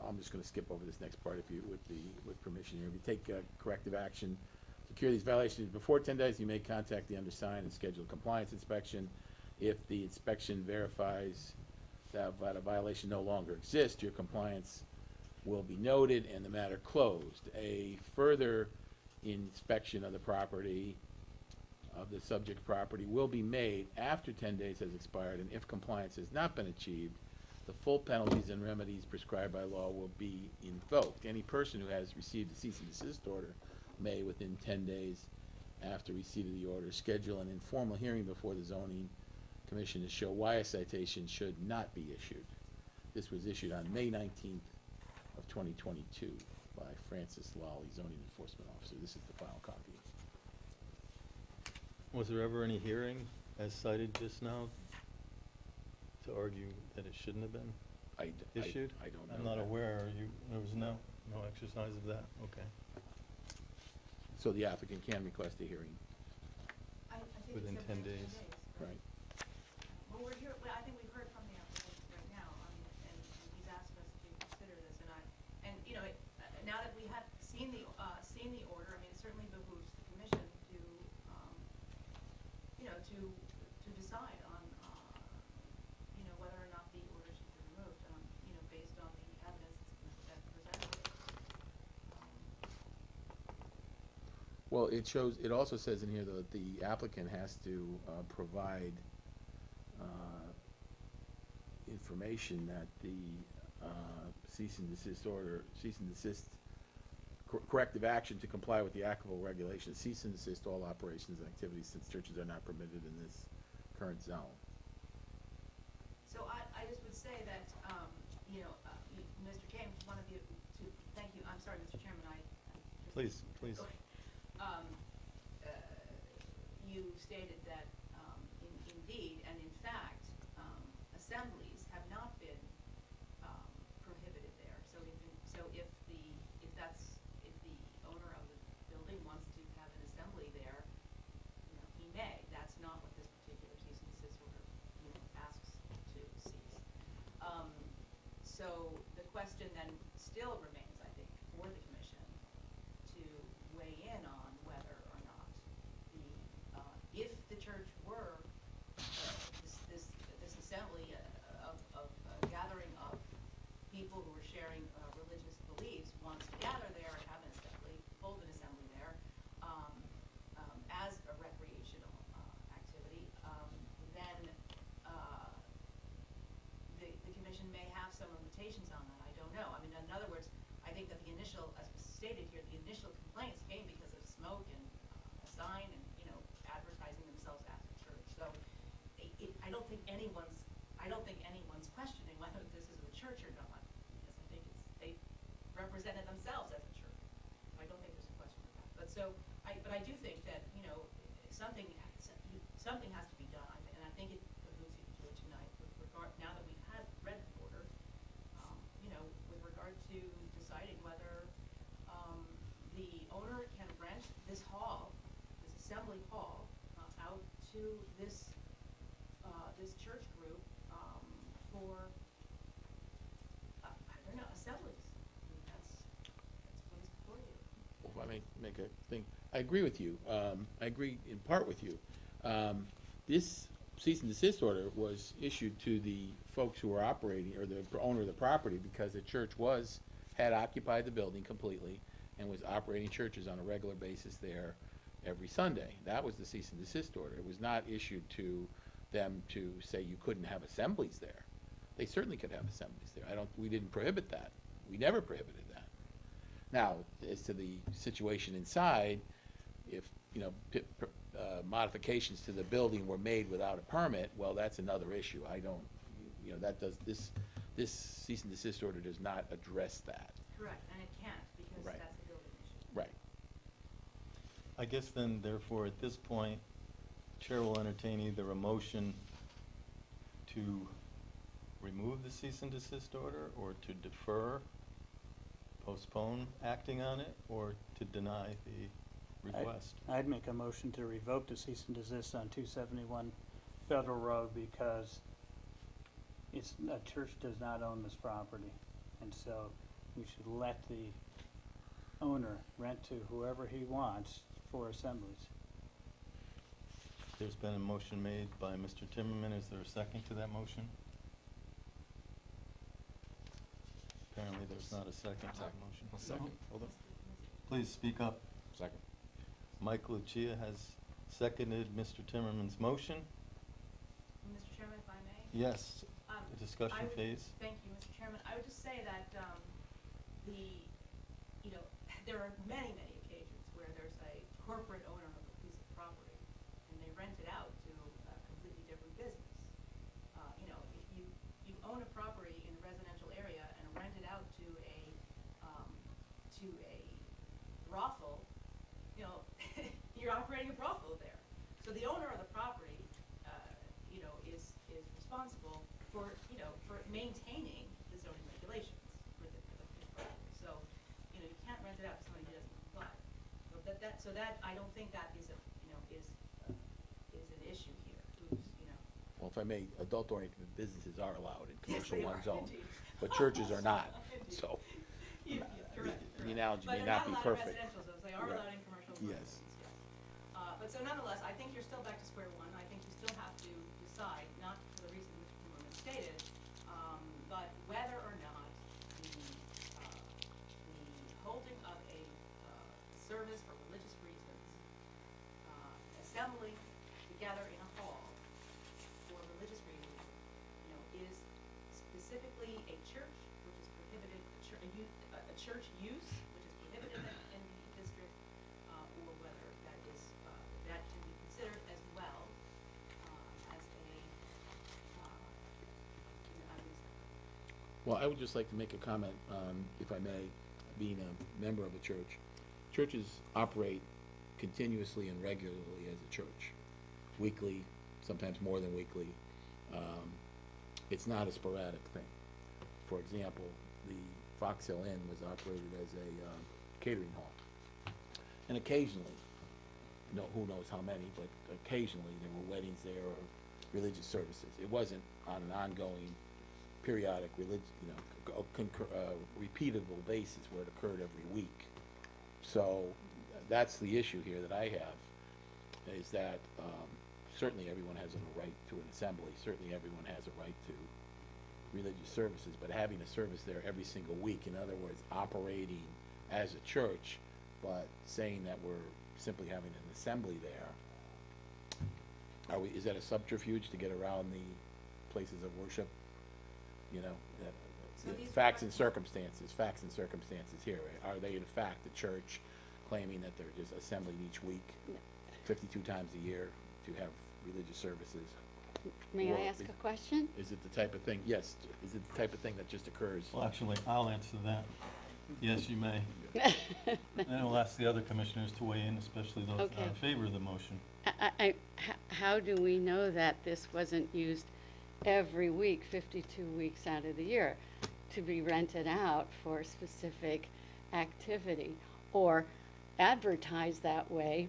D: I'm just going to skip over this next part with permission here. If you take corrective action to cure these violations before 10 days, you may contact the undersigned and schedule a compliance inspection. If the inspection verifies that a violation no longer exists, your compliance will be noted and the matter closed. A further inspection of the property, of the subject property, will be made after 10 days has expired, and if compliance has not been achieved, the full penalties and remedies prescribed by law will be invoked. Any person who has received a cease and desist order may, within 10 days after receipt of the order, schedule an informal hearing before the zoning commission to show why a citation should not be issued. This was issued on May 19th of 2022 by Francis Lawley, zoning enforcement officer. This is the final copy.
A: Was there ever any hearing, as cited just now, to argue that it shouldn't have been issued?
D: I don't know.
A: I'm not
D: that.
A: aware. There was no exercise of that? Okay.
D: So the applicant can request a hearing,
G: I think
A: Within
G: it's
A: 10
G: every
A: days.
D: right?
G: Well, I think we've heard from the applicant right now, and he's asked us to consider this, now that we have seen the order, I mean, it certainly behooves the commission to, to decide on, whether or not the order should be removed, based on the evidence that's presented.
D: Well, it also says in here, though, that the applicant has to provide information that the cease and desist corrective action to comply with the applicable regulations, cease and desist all operations and activities since churches are not permitted in this current zone.
G: So I just would say that, Mr. James, one of you, thank you, I'm sorry, Mr. Chairman,
A: Please.
G: Okay. You stated that, indeed, and in fact, assemblies have not been, prohibited there. So if the owner of the building wants to have an assembly there, he may. That's not what this particular cease and desist order, asks to cease. So the question then still remains, I think, for the commission to weigh in on whether or not people who are sharing religious beliefs wants to gather there and have an assembly, hold an assembly there, as a recreational activity, then the commission may have some limitations on that. I don't know. I mean, in other words, I think that the initial, as was stated here, the initial complaints came because of smoke and a sign and, advertising themselves as a church. So I don't think anyone's questioning whether this is a church or not, because I think they represented themselves as a church. So I don't think there's a question of that. But I do think that, something has to be done, and I think it behooves you to do it tonight with regard, now that we've had read the order, with regard to deciding whether the owner can rent this hall, this assembly hall, out to this church group for, I don't know, assemblies. I mean, that's what is before you.
D: If I may make a thing, I agree with you. I agree in part with you. This cease and desist order was issued to the folks who were operating, or the owner of the property, because the church had occupied the building completely and was operating churches on a regular basis there every Sunday. That was the cease and desist order. It was not issued to them to say you couldn't have assemblies there. They certainly could have assemblies there. We didn't prohibit that. We never prohibited that. Now, as to the situation inside, if, modifications to the building were made without a permit, well, that's another issue. This cease and desist order does not address that.
G: Correct, and it can't, because
D: Right.
G: that's a building issue.
D: Right.
A: I guess then, therefore, at this point, Chair will entertain either a motion to remove the cease and desist order, or to defer, postpone acting on it, or to deny the request.
C: I'd make a motion to revoke the cease and desist on 271 Federal Road, because a church does not own this property. And so we should let the owner rent to whoever he wants for assemblies.
A: There's been a motion made by Mr. Timmerman. Is there a second to that motion? Apparently, there's not a second to that motion.
D: Second.
A: Hold on. Please speak up.
D: Second.
A: Mike Lucia has seconded Mr. Timmerman's motion.
G: Mr. Chairman, if I may?
A: Yes,
G: Um,
A: the discussion
G: I would-
A: phase.
G: Thank you, Mr. Chairman. I would just say that, there are many, many occasions where there's a corporate owner of a piece of property, and they rent it out to a completely different business. If you own a property in a residential area and rent it out to a brothel, you're operating a brothel there. So the owner of the property, is responsible for maintaining the zoning regulations for the property. So, you can't rent it out to somebody who doesn't comply. So that, I don't think that is an issue here,
D: Well, if I may, adult-oriented businesses are allowed in
G: Yes,
D: commercial
G: they
D: one
G: are,
D: zone,
G: indeed.
D: but churches are not,
G: Indeed.
D: so.
G: You're correct.
D: The analogy
G: But
D: may
G: they're
D: not be
G: allowed in
D: perfect.
G: residential zones, they are
D: Right.
G: allowed in commercial
D: Yes.
G: zones, yes. But so nonetheless, I think you're still back to square one. I think you still have to decide, not for the reason Mr. Timmerman stated, but whether or not the holding of a service for religious reasons, assembly together in a hall for religious reasons, is specifically a church, which is prohibited, a church use, which is prohibited in the district, or whether that can be considered as well, as
D: Well, I would just like to make a comment, if I may, being a member of a church. Churches operate continuously and regularly as a church, weekly, sometimes more than weekly. It's not a sporadic thing. For example, the Fox Hill Inn was operated as a catering hall. And occasionally, who knows how many, but occasionally there were weddings there or religious services. It wasn't on an ongoing, periodic, repeatable basis where it occurred every week. So that's the issue here that I have, is that certainly everyone has a right to an assembly. Certainly everyone has a right to religious services, but having a service there every single week, in other words, operating as a church, but saying that we're simply having an assembly there, is that a subterfuge to get around the places of worship? You know,
G: So these
D: facts and
G: are-
D: circumstances here. Are they in fact the church claiming that they're just assembling each week, 52 times a year to have religious services?
F: May I
D: Or
F: ask a question?
D: Is it the type of thing, yes, is it the type of thing that just occurs?
A: Well, actually, I'll answer that. Yes, you may. And I'll ask the other commissioners to weigh in, especially those that are in
F: Okay.
A: favor of the motion.
F: How do we know that this wasn't used every week, 52 weeks out of the year, to be rented out for specific activity or advertised that way?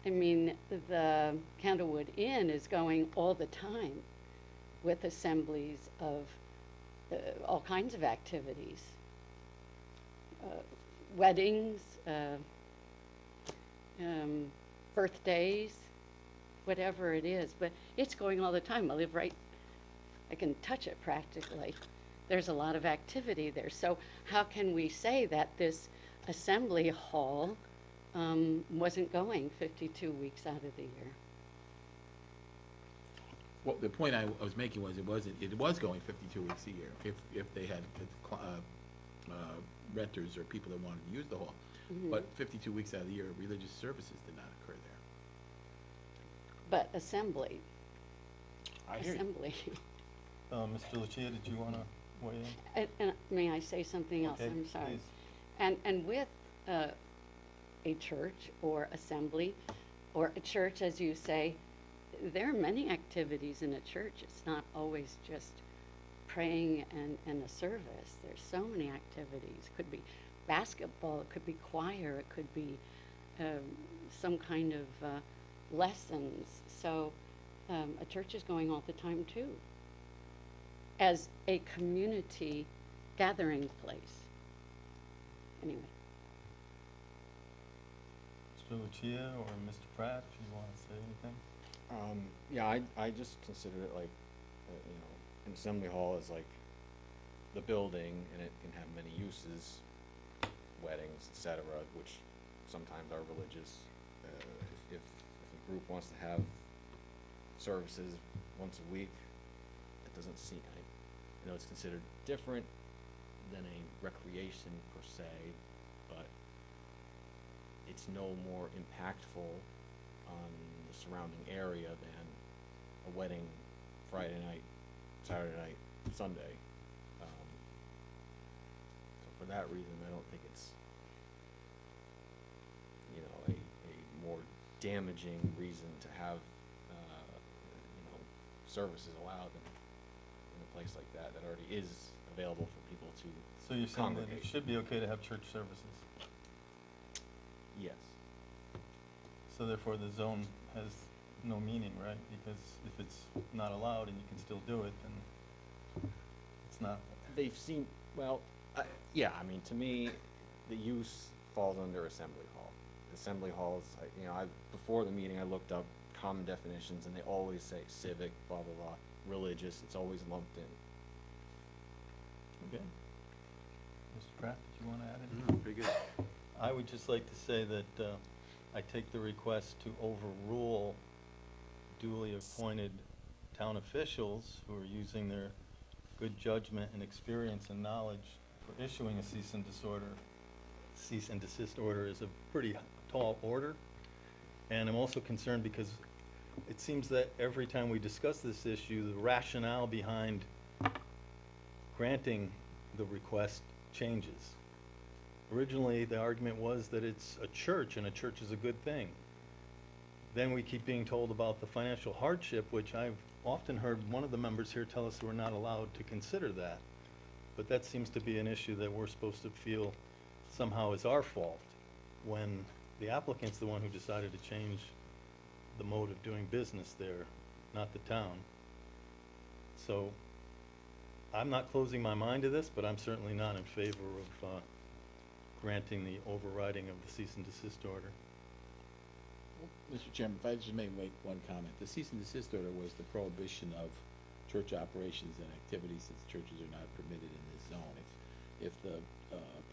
F: I mean, the Candlewood Inn is going all the time with assemblies of all kinds of activities. Weddings, birthdays, whatever it is, but it's going all the time. I live right, I can touch it practically. There's a lot of activity there. So how can we say that this assembly hall wasn't going 52 weeks out of the year?
D: Well, the point I was making was it was going 52 weeks a year if they had renters or people that wanted to use the hall.
F: Mhm.
D: But 52 weeks out of the year, religious services did not occur there.
F: But assembly,
D: I hear you.
F: assembly.
A: Mr. Lucia, did you want to weigh in?
F: And may I say something else?
A: Okay,
F: I'm sorry.
A: please.
F: And with a church or assembly, or a church, as you say, there are many activities in a church. It's not always just praying and a service. There's so many activities. It could be basketball, it could be choir, it could be some kind of lessons. So a church is going all the time too, as a community gathering place. Anyway.
A: Mr. Lucia or Mr. Pratt, if you want to say anything?
J: Yeah, I just consider it like, you know, an assembly hall is like the building, and it can have many uses, weddings, etc., which sometimes are religious. If a group wants to have services once a week, it doesn't seem, I know it's considered different than a recreation per se, but it's no more impactful on the surrounding area than a wedding Friday night, Saturday night, Sunday. So for that reason, I don't think it's, you know, a more damaging reason to have, you know, services allowed in a place like that already is available for people to
A: So you're saying that it
J: congregate.
A: should be okay to have church services?
J: Yes.
A: So therefore, the zone has no meaning, right? Because if it's not allowed and you can still do it, then it's not.
J: They've seen, well, yeah, I mean, to me, the use falls under assembly hall. Assembly halls, you know, before the meeting, I looked up common definitions, and they always say civic, blah, blah, blah, religious, it's always lumped in.
A: Okay. Mr. Pratt, did you want to add anything?
D: No, pretty good.
A: I would just like to say that I take the request to overrule duly appointed town officials who are using their good judgment and experience and knowledge for issuing a cease and desist order is a pretty tall order. And I'm also concerned because it seems that every time we discuss this issue, the rationale behind granting the request changes. Originally, the argument was that it's a church, and a church is a good thing. Then we keep being told about the financial hardship, which I've often heard one of the members here tell us we're not allowed to consider that. But that seems to be an issue that we're supposed to feel somehow is our fault, when the applicant's the one who decided to change the mode of doing business there, not the town. So I'm not closing my mind to this, but I'm certainly not in favor of granting the overriding of the cease and desist order.
D: Mr. Chairman, if I just may make one comment. The cease and desist order was the prohibition of church operations and activities, since churches are not permitted in this zone. If the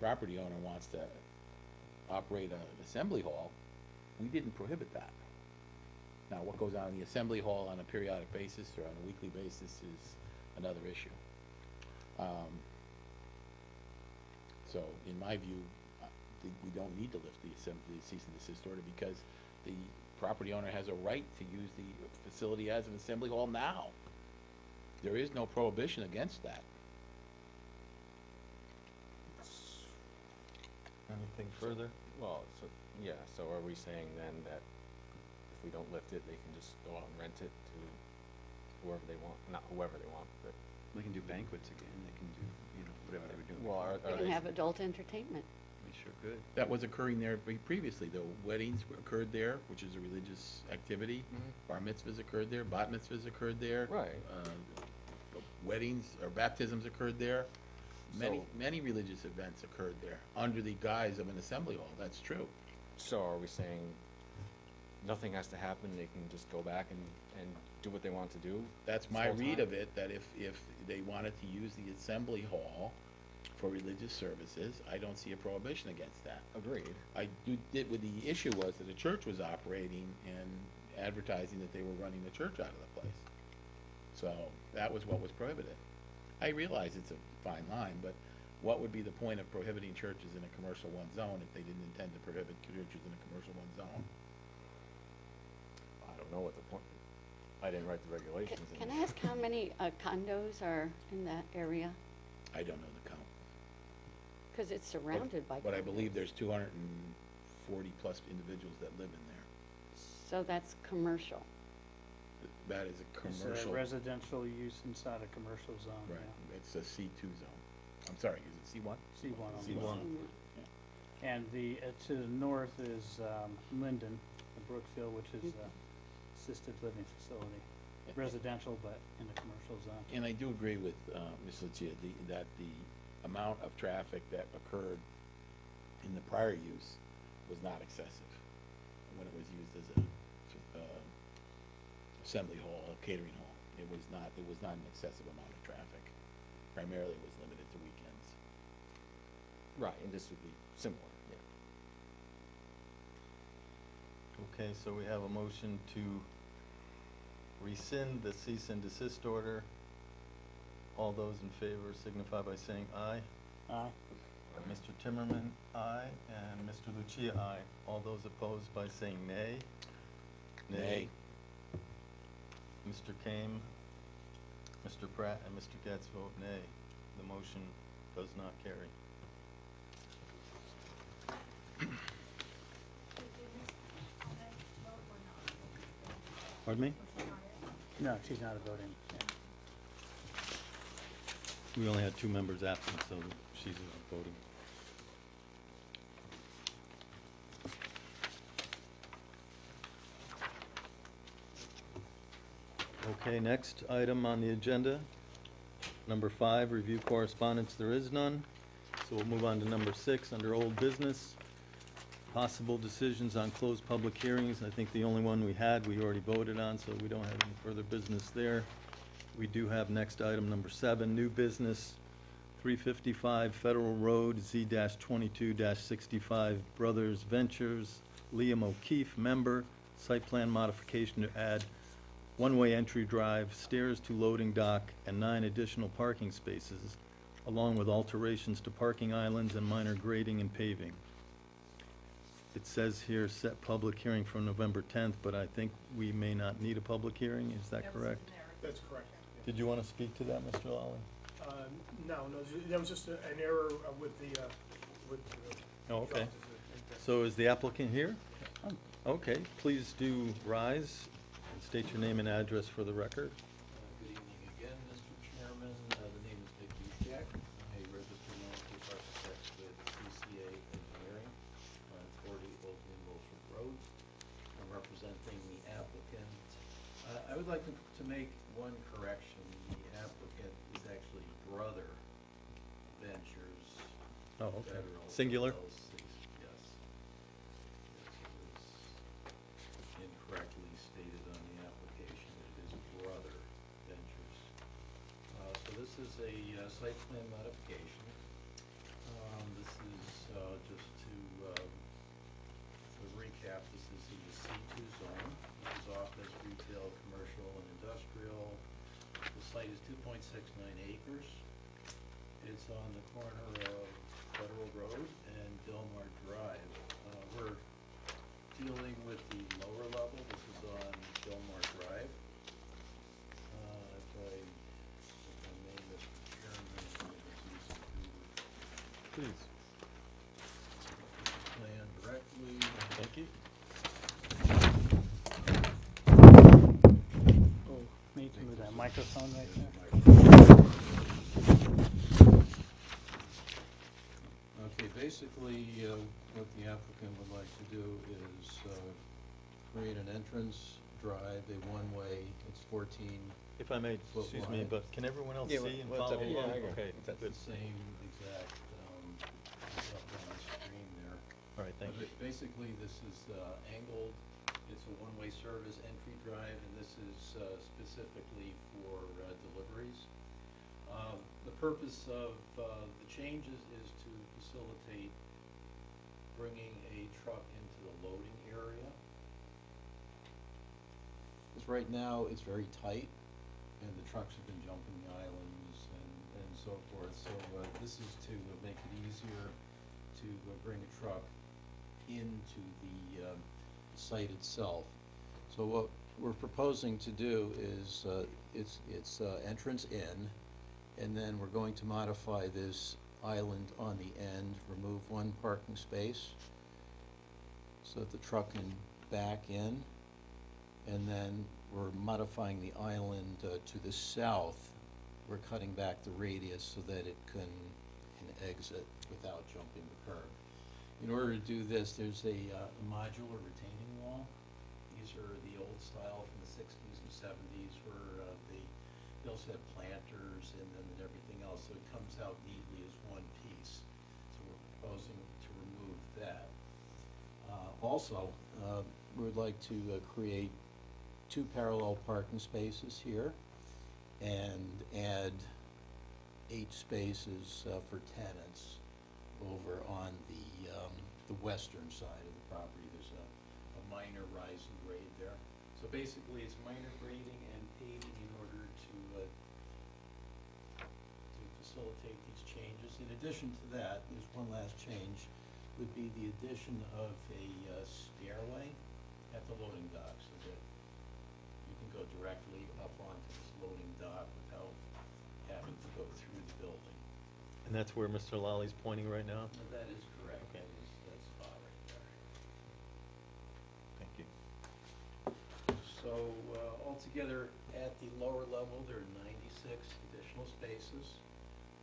D: property owner wants to operate an assembly hall, we didn't prohibit that. Now, what goes on in the assembly hall on a periodic basis or on a weekly basis is another issue. So, in my view, we don't need to lift the cease and desist order, because the property owner has a right to use the facility as an assembly hall now. There is no prohibition against that.
A: Anything further?
J: Well, so, yeah, so are we saying then that if we don't lift it, they can just go out and rent it to whoever they want, not whoever they want, but.
K: They can do banquets again, they can do, you know, whatever they were doing.
J: Well,
K: before.
F: They can have adult entertainment.
K: They sure could.
D: That was occurring there previously, though. Weddings occurred there, which is a religious activity. Bar mitzvahs occurred there, bat mitzvahs occurred there.
J: Right.
D: Weddings or baptisms occurred there.
J: So-
D: Many religious events occurred there, under the guise of an assembly hall, that's true.
J: So are we saying nothing has to happen, they can just go back and do what they want to do?
D: That's
J: this
D: my
J: whole
D: read
J: time?
D: of it, that if they wanted to use the assembly hall for religious services, I don't see a prohibition against that.
J: Agreed.
D: With the issue was that the church was operating and advertising that they were running the church out of the place. So that was what was prohibited. I realize it's a fine line, but what would be the point of prohibiting churches in a commercial one zone if they didn't intend to prohibit churches in a commercial one zone?
J: I don't know what the point, I didn't write the regulations.
F: Can I ask how many condos are in that area?
D: I don't know the count.
F: Because it's surrounded by condos.
D: But I believe there's 240 plus individuals that live in there.
F: So that's commercial.
D: That is a
C: It's
D: commercial.
C: a residential use inside a commercial zone,
D: Right,
C: yeah.
D: it's a C2 zone. I'm sorry, is it C1?
C: C1 on
A: C1.
C: And the, to the north is Linden, Brookfield, which is a assisted living facility. Residential, but in a commercial zone.
D: And I do agree with Ms. Lucia, that the amount of traffic that occurred in the prior use was not excessive when it was used as a assembly hall, a catering hall. It was not an excessive amount of traffic. Primarily, it was limited to weekends.
J: Right, and this would be similar, yeah.
A: Okay, so we have a motion to rescind the cease and desist order. All those in favor signify by saying aye.
C: Aye.
A: Mr. Timmerman, aye, and Mr. Lucia, aye. All those opposed by saying nay.
D: Nay.
A: Mr. Kame, Mr. Pratt, and Mr. Getz vote nay. The motion does not carry. Pardon me?
C: No, she's not voting.
A: We only had 2 members absent, so she's voting. Okay, next item on the agenda, number 5, review correspondence, there is none. So we'll move on to number 6, under old business, possible decisions on closed public hearings. I think the only one we had, we already voted on, so we don't have any further business there. We do have next item, number 7, new business, 355 Federal Road, Z-22-65 Brothers Ventures, Liam O'Keefe, member, site plan modification to add one-way entry drive, stairs to loading dock, and 9 additional parking spaces, along with alterations to parking islands and minor grading and paving. It says here, set public hearing for November 10th, but I think we may not need a public hearing, is that
G: That was
A: correct?
G: in there.
I: That's correct.
A: Did you want to speak to that, Mr. Lally?
I: No, that was just an error with the,
A: Oh, okay. So is the applicant here? Okay, please do rise and state your name and address for the record.
H: Good evening again, Mr. Chairman. The name is Dick Duchek. I'm a registered landscape architect with CCA Engineering on 40 Old New Milford Road. I'm representing the applicant. I would like to make one correction. The applicant is actually Brother Ventures.
A: Oh, okay.
H: Federal
A: Singular?
H: LLC. Yes. Yes, it was incorrectly stated on the application. It is Brother Ventures. plan modification. This is, just to recap, this is the C2 zone. This is office, retail, commercial, and industrial. The site is 2.69 acres. It's on the corner of Federal Road and Delmar Drive. We're dealing with the lower level. This is on Delmar Drive. If I may, Mr. Chairman,
A: Please.
H: plan directly.
A: Thank you.
C: Oh, need to move that microphone right there.
H: Okay, basically, what the applicant would like to do is create an entrance drive, a one-way, it's 14,
A: If I may,
H: Foot
A: excuse me,
H: wide.
A: but can everyone else
K: Yeah,
A: see and
K: what's
A: follow
K: up here?
A: along?
K: Yeah, I got it.
A: Okay,
H: it's
A: good.
H: the same exact, it's up on the screen there.
A: All right, thank you.
H: Basically, this is angled, it's a one-way service entry drive, and this is specifically for deliveries. The purpose of the changes is to facilitate bringing a truck into the loading area. Because right now, it's very tight, and the trucks have been jumping the islands and so forth. So this is to make it easier to bring a truck into the site itself. So what we're proposing to do is, it's entrance in, and then we're going to modify this island on the end, remove one parking space so that the truck can back in, and then we're modifying the island to the south. We're cutting back the radius so that it can exit without jumping the curb. In order to do this, there's a modular retaining wall. These are the old style from the 60s and 70s where they also had planters in them and everything else, so it comes out neatly as one piece. So we're proposing to remove that. Also, we would like to create 2 parallel parking spaces here and add 8 spaces for tenants over on the western side of the property. There's a minor rise and grade there. So basically, it's minor grading and paving in order to facilitate these changes. In addition to that, there's one last change, would be the addition of a stairway at the loading dock so that you can go directly up onto this loading dock without having to go through the building.
A: And that's where Mr. Lally pointing right now?
H: That is correct.
A: Okay.
H: That's spot right there.
A: Thank you.
H: So altogether, at the lower level, there are 96 additional spaces.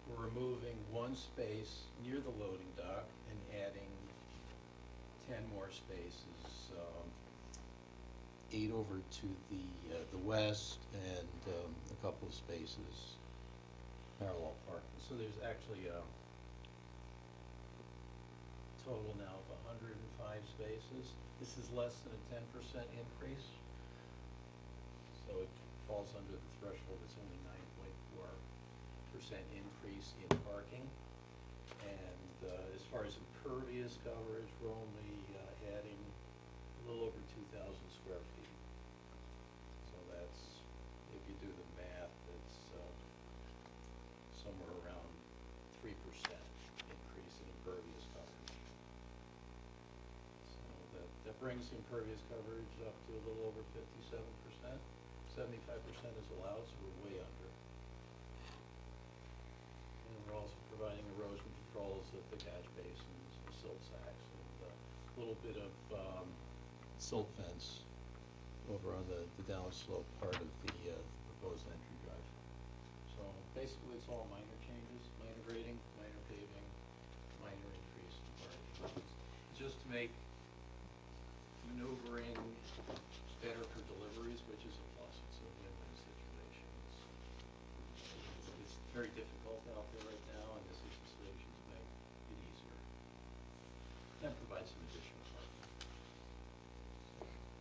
H: We're removing 1 space near the loading dock and adding 10 more spaces, 8 over to the west and a couple of spaces parallel parking. So there's actually a total now of 105 spaces. This is less than a 10% increase. So it falls under the threshold. It's only 9.4% increase in parking. And as far as impervious coverage, we're only adding a little over 2,000 square feet. So that's, if you do the math, it's somewhere around 3% increase in impervious coverage. So that brings impervious coverage up to a little over 57%. 75% is allowed, so we're way under. And we're also providing erosion controls at the catch basins, the silt sacks, and a little bit of silt fence over on the downslope part of the proposed entry drive. So basically, it's all minor changes, minor grading, minor paving, minor increase in parking. Just to make maneuvering better for deliveries, which is a plus. It's a win-win situation. It's very difficult out there right now, and this is a solution to make it easier. And provide some additional parking.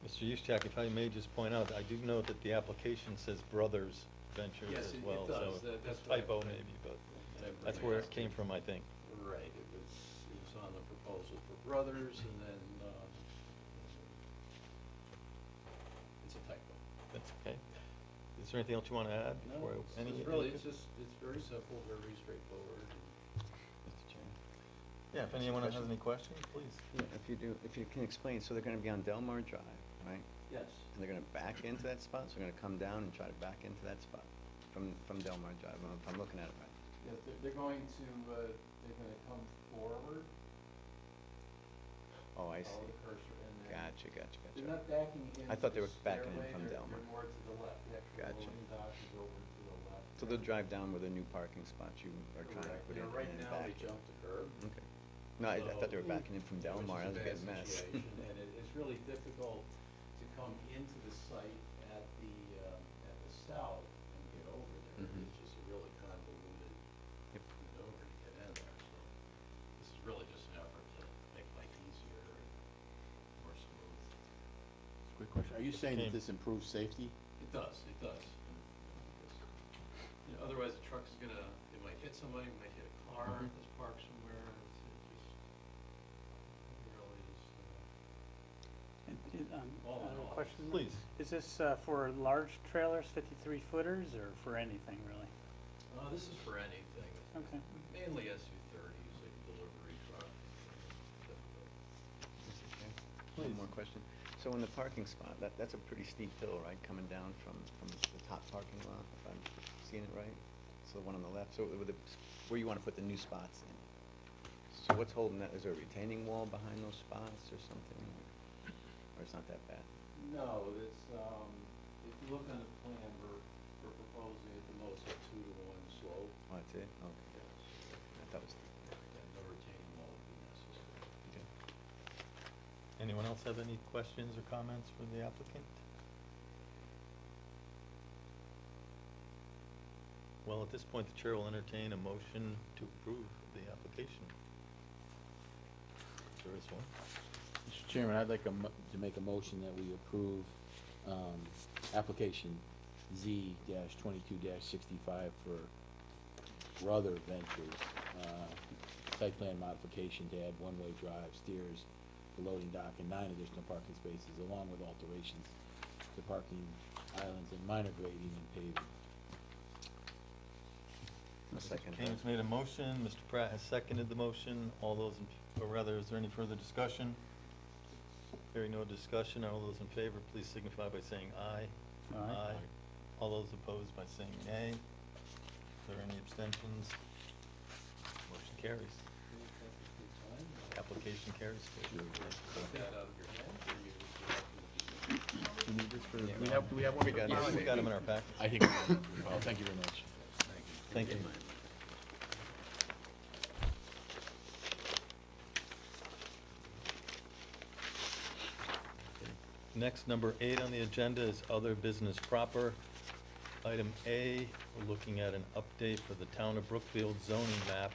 A: Mr. Yuschak, if I may just point out, I do note that the application says Brothers Ventures
H: Yes,
A: as
H: it
A: well.
H: does.
A: So
H: That's
A: a typo
H: right.
A: maybe, but.
H: And
A: That's where it came from, I think.
H: Right, it was on the proposal for Brothers, and then, it's a typo.
A: That's okay. Is there anything else you want to add?
H: No,
A: before I- any-
H: it's really, it's very simple, very straightforward.
K: Mr. Chairman.
A: Yeah, if anyone has any questions, please.
K: Yeah, if you can explain, so they're gonna be on Delmar Drive, right?
H: Yes.
K: And they're gonna back into that spot, so they're gonna come down and try to back into that spot from Delmar Drive, if I'm looking at it right.
D: Yeah, they're going to, they're gonna come forward,
K: Oh, I
D: follow
K: see.
D: the cursor, and then.
K: Gotcha.
D: They're not backing into
K: I thought they
D: the
K: were backing in
D: stairway,
K: from
D: they're-
K: Delmar.
D: They're more to the left, the actual
K: Gotcha.
D: loading dock is over to the left.
K: So they'll drive down where the new parking spots you are trying to
H: Correct.
K: put in
H: Yeah,
K: and
H: right
K: then
H: now, they
K: back.
H: jumped the curb.
K: Okay. No, I thought they were
H: So-
K: backing in from Delmar, that was a
H: Which
K: bit
H: is a bad
K: mess.
H: situation, and it's really difficult to come into the site at the south and get over there.
K: Mhm.
H: It's just a really convoluted
K: Yep.
H: maneuver to get in there, so this is really just an effort to make life easier and more smooth.
D: Quick question, are you saying
A: Okay.
D: that this improves safety?
H: It does. And, because, otherwise the truck is gonna, it might hit somebody, it might hit a car
D: Mhm.
H: that's parked somewhere. It really is, All
C: I
H: in
C: have a
H: all.
C: question.
A: Please.
C: Is this, for large trailers, 53 footers, or for anything, really?
H: this is for anything.
C: Okay.
H: Mainly SU-30s, like delivery truck.
K: Mr. Chair,
A: Please.
K: one more question. So in the parking spot, that's a pretty steep hill, right, coming down from the top parking lot, if I'm seeing it right? So the one on the left, so with where you wanna put the new spots in. So what's holding that, is there a retaining wall behind those spots or something? Or it's not that bad?
H: No, it's, if you look on the plan, we're proposing at the most a 2-to-1 slope.
K: Oh, that's it? Okay. I thought it was,
H: And no retaining wall would be necessary.
K: okay.
A: Anyone else have any questions or comments for the applicant? Well, at this point, the chair will entertain a motion to approve the application. If there is one.
D: Mr. Chairman, I'd like to make a motion that we approve, application Z-22-65 for Brother Ventures, site plan modification to add one-way drive, stairs, the loading dock, and 9 additional parking spaces, along with alterations to parking islands and minor grading and paving.
K: A second.
A: Mr. Kane's made a motion, Mr. Pratt has seconded the motion. All those, or rather, is there any further discussion? Hearing no discussion, all those in favor, please signify by saying aye.
C: Aye.
A: All those opposed by saying nay. Is there any abstentions? Motion carries. Application carries.
H: Take that out of your head, or you
K: You need this for?
D: Do we have one?
K: We got it.
A: We've got them in our package.
D: I think, well, thank you very much.
A: Thank you. Next, number 8 on the agenda is other business proper. Item A, we're looking at an update for the town of Brookfield zoning map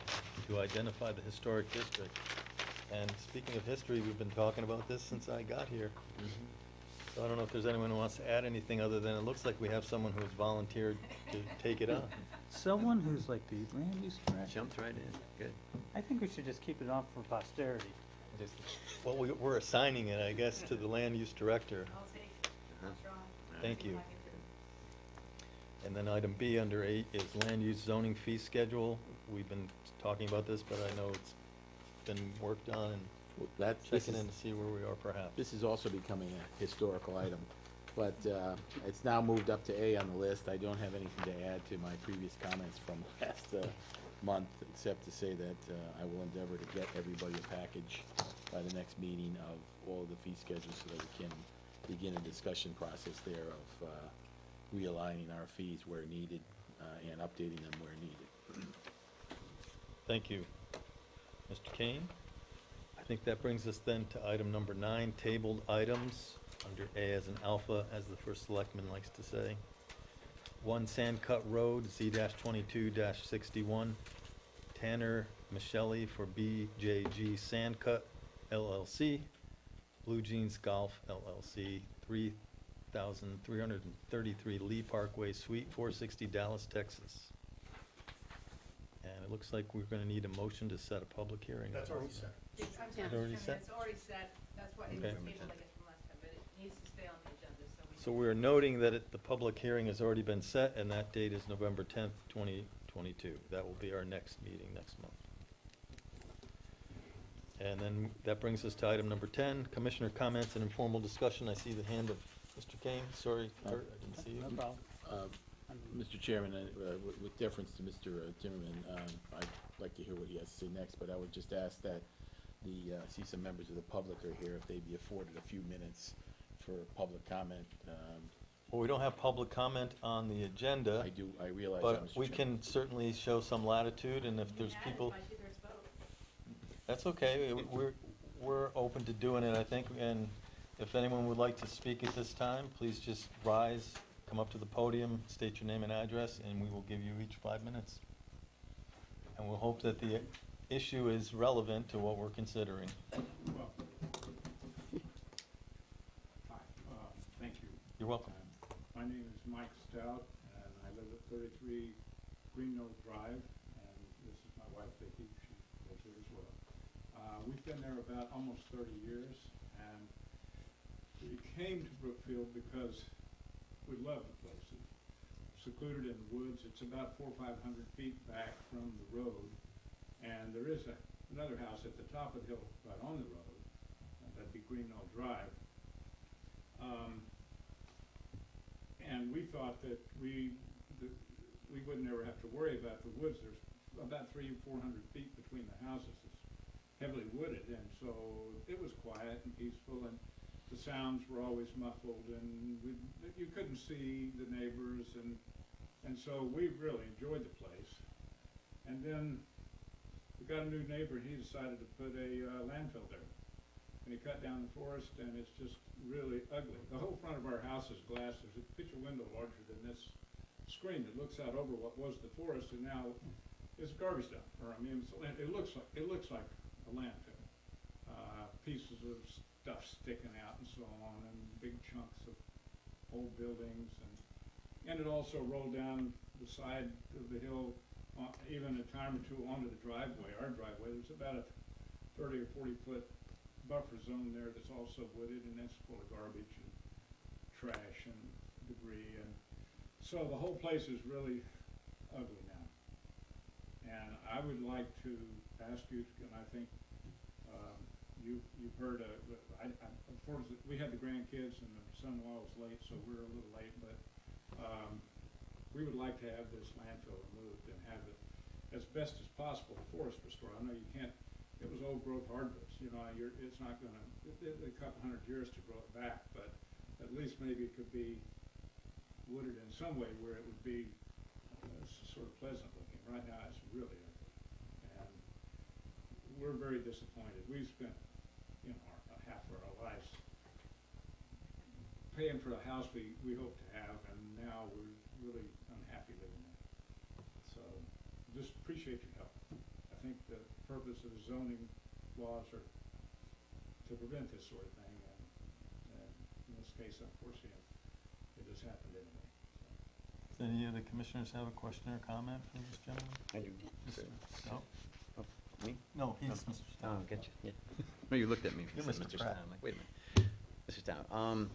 A: to identify the historic district. And speaking of history, we've been talking about this since I got here. So I don't know if there's anyone who wants to add anything other than it looks like we have someone who's volunteered to take it on.
C: Someone who's like the land use director.
K: Jumped right in, good.
C: I think we should just keep it on for posterity.
K: Just-
A: Well, we're assigning it, I guess, to the land use director.
G: I'll take it.
K: Uh-huh.
G: That's wrong.
A: Thank you.
G: Like it.
A: And then item B under 8 is land use zoning fee schedule. We've been talking about this, but I know it's been worked on and
D: Well, this
A: checking
D: is-
A: in to see where we are perhaps.
D: This is also becoming a historical item, but it's now moved up to A on the list. I don't have anything to add to my previous comments from last month, except to say that I will endeavor to get everybody a package by the next meeting of all of the fee schedules so that we can begin a discussion process there of realigning our fees where needed and updating them where needed.
A: Thank you. Mr. Kane? I think that brings us then to item number 9, tabled items, under A as an alpha, as the first selectman likes to say. 1 Sandcut Road, Z-22-61, Tanner Michelli for BJG Sandcut LLC, Blue Jeans Golf LLC, 3,333 Lee Parkway, Suite 460, Dallas, Texas. And It looks like we're gonna need a motion to set a public hearing.
I: That's already set.
G: I'm
F: Yeah.
G: sorry,
A: Already
G: Mr. Chairman,
A: set?
G: it's already set, that's why it was
A: Okay.
G: tabled, I guess, from last time, but it needs to stay on the agenda, so we.
A: So we're noting that the public hearing has already been set, and that date is November 10th, 2022. That will be our next meeting next month. And then that brings us to item number 10, commissioner comments and informal discussion. I see the hand of Mr. Kane. Sorry, Kurt, I didn't see you.
C: No problem.
D: Mr. Chairman, with deference to Mr. Timmerman, I'd like to hear what he has to say next, but I would just ask that I see some members of the public are here, if they'd be afforded a few minutes for public comment.
A: Well, we don't have public comment on the agenda,
D: I realize that,
A: but
D: Mr.
A: we
D: Chairman.
A: can certainly show some latitude, and if
G: You
A: there's
G: can add it
A: people,
G: by two-thirds vote.
A: that's okay. We're open to doing it, I think, and if anyone would like to speak at this time, please just rise, come up to the podium, state your name and address, and we will give you each 5 minutes. And we'll hope that the issue is relevant to what we're considering.
L: Hi, thank you.
A: You're welcome.
L: My name is Mike Stout, and I live at 33 Green Knoll Drive, and this is my wife Vicki, she lives here as well. We've been there about almost 30 years, and we came to Brookfield because we love the place. It's secluded in the woods. It's about 400 or 500 feet back from the road, and there is another house at the top of the hill right on the road. That'd be Green Knoll Drive. And we thought that we wouldn't ever have to worry about the woods. There's about 300 or 400 feet between the houses. It's heavily wooded, and so it was quiet and peaceful, and the sounds were always muffled, and you couldn't see the neighbors, and so we really enjoyed the place. And then we got a new neighbor, and he decided to put a landfill there. And he cut down the forest, and it's just really ugly. The whole front of our house is glass. There's a picture window larger than this screen that looks out over what was the forest, and now it's garbage dump. Or I mean, it looks like a landfill. Pieces of stuff sticking out and so on, and big chunks of old buildings, and it also rolled down the side of the hill, even a time or two onto the driveway. Our driveway, there's about a 30 or 40 foot buffer zone there that's also wooded, and that's full of garbage and trash and debris, and so the whole place is really ugly now. And I would like to ask you, and I think you've heard, unfortunately, we had the grandkids and the son-in-law was late, so we're a little late, but we would like to have this landfill removed and have it as best as possible forest restored. I know you can't. It was old growth hardwoods, you know, it's not gonna, a couple 100 years to grow it back, but at least maybe it could be wooded in some way where it would be sort of pleasant looking. Right now it's really ugly, and we're very disappointed. We've spent, you know, half of our lives paying for a house we hope to have, and now we're really unhappy living there. So just appreciate your help. I think the purpose of the zoning laws are to prevent this sort of thing, and in this case, unfortunately, it has happened anyway.
A: Does any of the commissioners have a question or comment for this gentleman?
K: I do.
A: Mr. Stout?
K: Oh, me?
A: No, he's
K: Oh.
A: Mr. Stout.
K: Oh, getcha, yeah. No, you looked at me.
A: You're
K: You said
A: Mr. Pratt.
K: I'm like, wait a minute. Mr. Stout,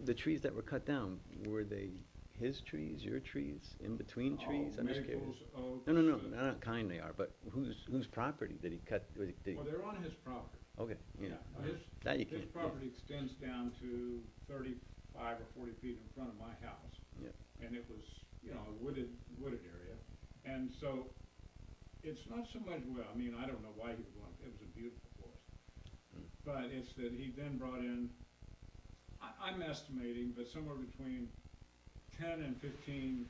K: the trees that were cut down, were they his trees, your trees, in between trees? I'm just curious.
L: Maples, oaks.
K: No, not kind they are, but whose property did he cut, did he?
L: Well, they're on his property.
K: Okay, yeah.
L: His,
K: That you
L: his
K: can't, yeah.
L: property extends down to 35 or 40 feet in front of my house.
K: Yeah.
L: And it was, you know, a wooded area. And so it's not so much, well, I mean, I don't know why he would want, it was a beautiful forest. But it's that he then brought in, I'm estimating, but somewhere between 10 and 15,000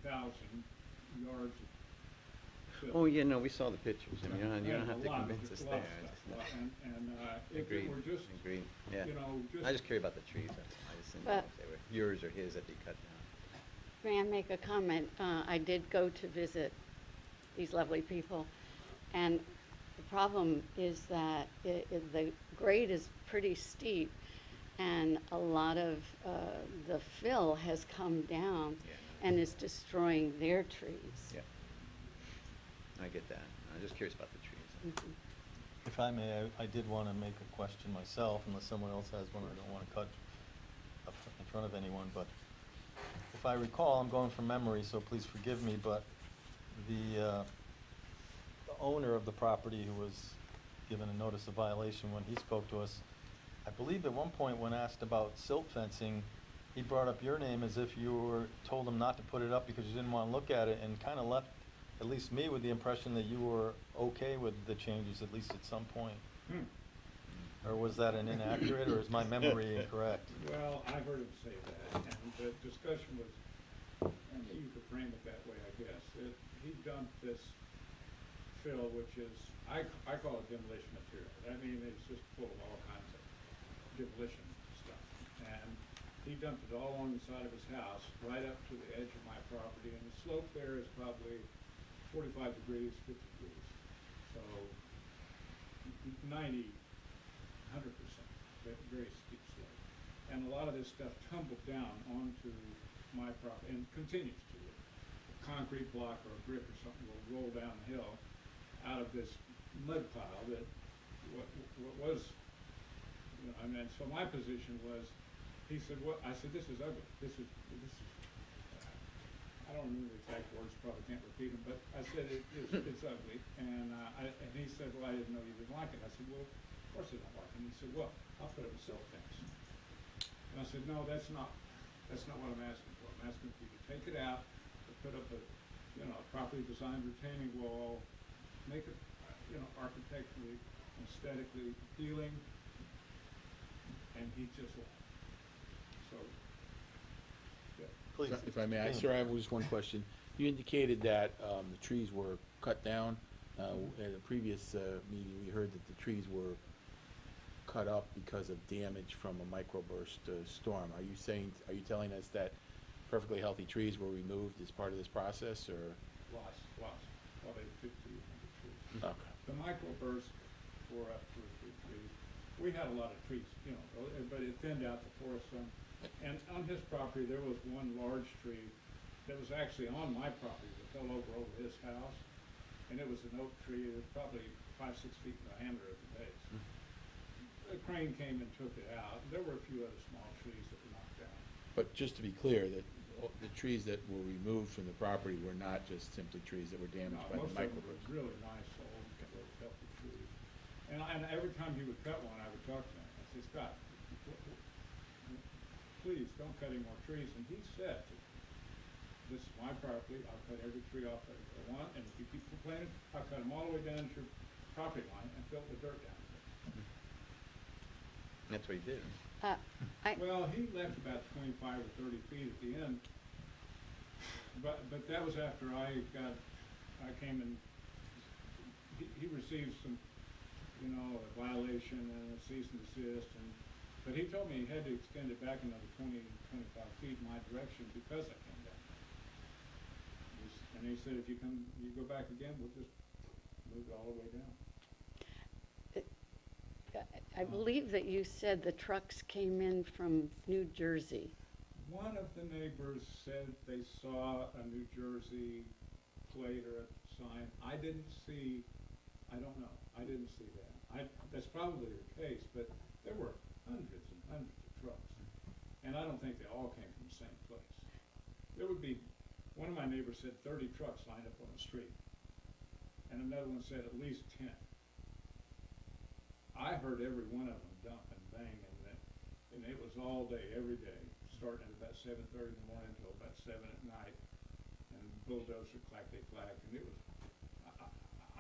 L: yards of fill.
K: Oh, yeah, no, we saw the pictures. I mean, you don't
L: And
K: have
L: a
K: to
L: lot of
K: convince
L: it,
K: us
L: a
K: there.
L: lot of stuff. And if
K: Agreed,
L: it were just,
K: agreed, yeah.
L: you know, just.
K: I just care about the trees, that's all. I just didn't know
F: But-
K: if they were yours or his that he cut down.
F: May I make a comment? I did go to visit these lovely people, and the problem is that the grade is pretty steep, and a lot of the fill has come down
K: Yeah.
F: and is destroying their trees.
K: Yeah. I get that. I'm just curious about the trees.
F: Mhm.
A: If I may, I did want to make a question myself, unless someone else has one. I don't want to cut up in front of anyone, but if I recall, I'm going from memory, so please forgive me, but the owner of the property who was given a notice of violation when he spoke to us, I believe at one point when asked about silt fencing, he brought up your name as if you were, told him not to put it up because you didn't want to look at it, and kind of left, at least me, with the impression that you were okay with the changes, at least at some point. Or was that an inaccurate, or is my memory incorrect?
L: Well, I heard him say that, and the discussion was, and you could frame it that way, I guess. He dumped this fill, which is, I call it demolition material. I mean, it's just full of all kinds of demolition stuff. And he dumped it all along the side of his house, right up to the edge of my property, and the slope there is probably 45 degrees, 50 degrees. So 90, 100%, very steep slope. And a lot of this stuff tumbled down onto my property and continues to. A concrete block or a brick or something will roll down the hill out of this mud pile that what was, you know, I mean, so my position was, he said, what, I said, this is ugly. This is, I don't remember the exact words, probably can't repeat them, but I said it's ugly. And and he said, well, I didn't know you didn't like it. I said, well, of course I don't like it. And he said, well, I'll put up a silt fence. And I said, no, that's not what I'm asking for. I'm asking for you to take it out, to put up a, you know, a properly designed retaining wall, make it, you know, architecturally, aesthetically appealing. And he just laughed. So, yeah.
A: Please.
D: If I may, sir, I have just one question. You indicated that the trees were cut down. At a previous meeting, we heard that the trees were cut up because of damage from a microburst storm. Are you telling us that perfectly healthy trees were removed as part of this process, or?
L: Lost, probably 50, 100 trees.
D: Okay.
L: The microburst tore up 2 or 3 trees. We had a lot of trees, you know, but it thinned out the forest some. And on his property, there was one large tree that was actually on my property that fell over his house. And it was an oak tree that was probably 5, 6 feet in diameter at the base. A crane came and took it out. There were a few other small trees that were knocked down.
D: But just to be clear, that the trees that were removed from the property were not just simply trees that were damaged by the
L: Most of them
D: microburst.
L: were really nice, old, really healthy trees. And every time he would cut one, I would talk to him. I said, Scott, please don't cut any more trees. And he said, this is my property, I'll cut every tree off that I want, and if you keep complaining, I'll cut them all the way down to your property line and fill the dirt down.
K: And that's what he did.
L: Well, he left about 25 or 30 feet at the end, but that was after I came and he received some, you know, a violation and a cease and desist, but he told me he had to extend it back another 20, 25 feet in my direction because I came down. And he said, if you go back again, we'll just move it all the way down.
F: I believe that you said the trucks came in from New Jersey.
L: One of the neighbors said they saw a New Jersey plate or a sign. I didn't see that. That's probably the case, but there were hundreds and hundreds of trucks. And I don't think they all came from the same place. There would be, one of my neighbors said 30 trucks lined up on the street. And another one said at least 10. I heard every one of them dump and bang, and it was all day, every day, starting at about 7:30 in the morning until about 7 at night, and bulldozer clack-they-clack, and it was,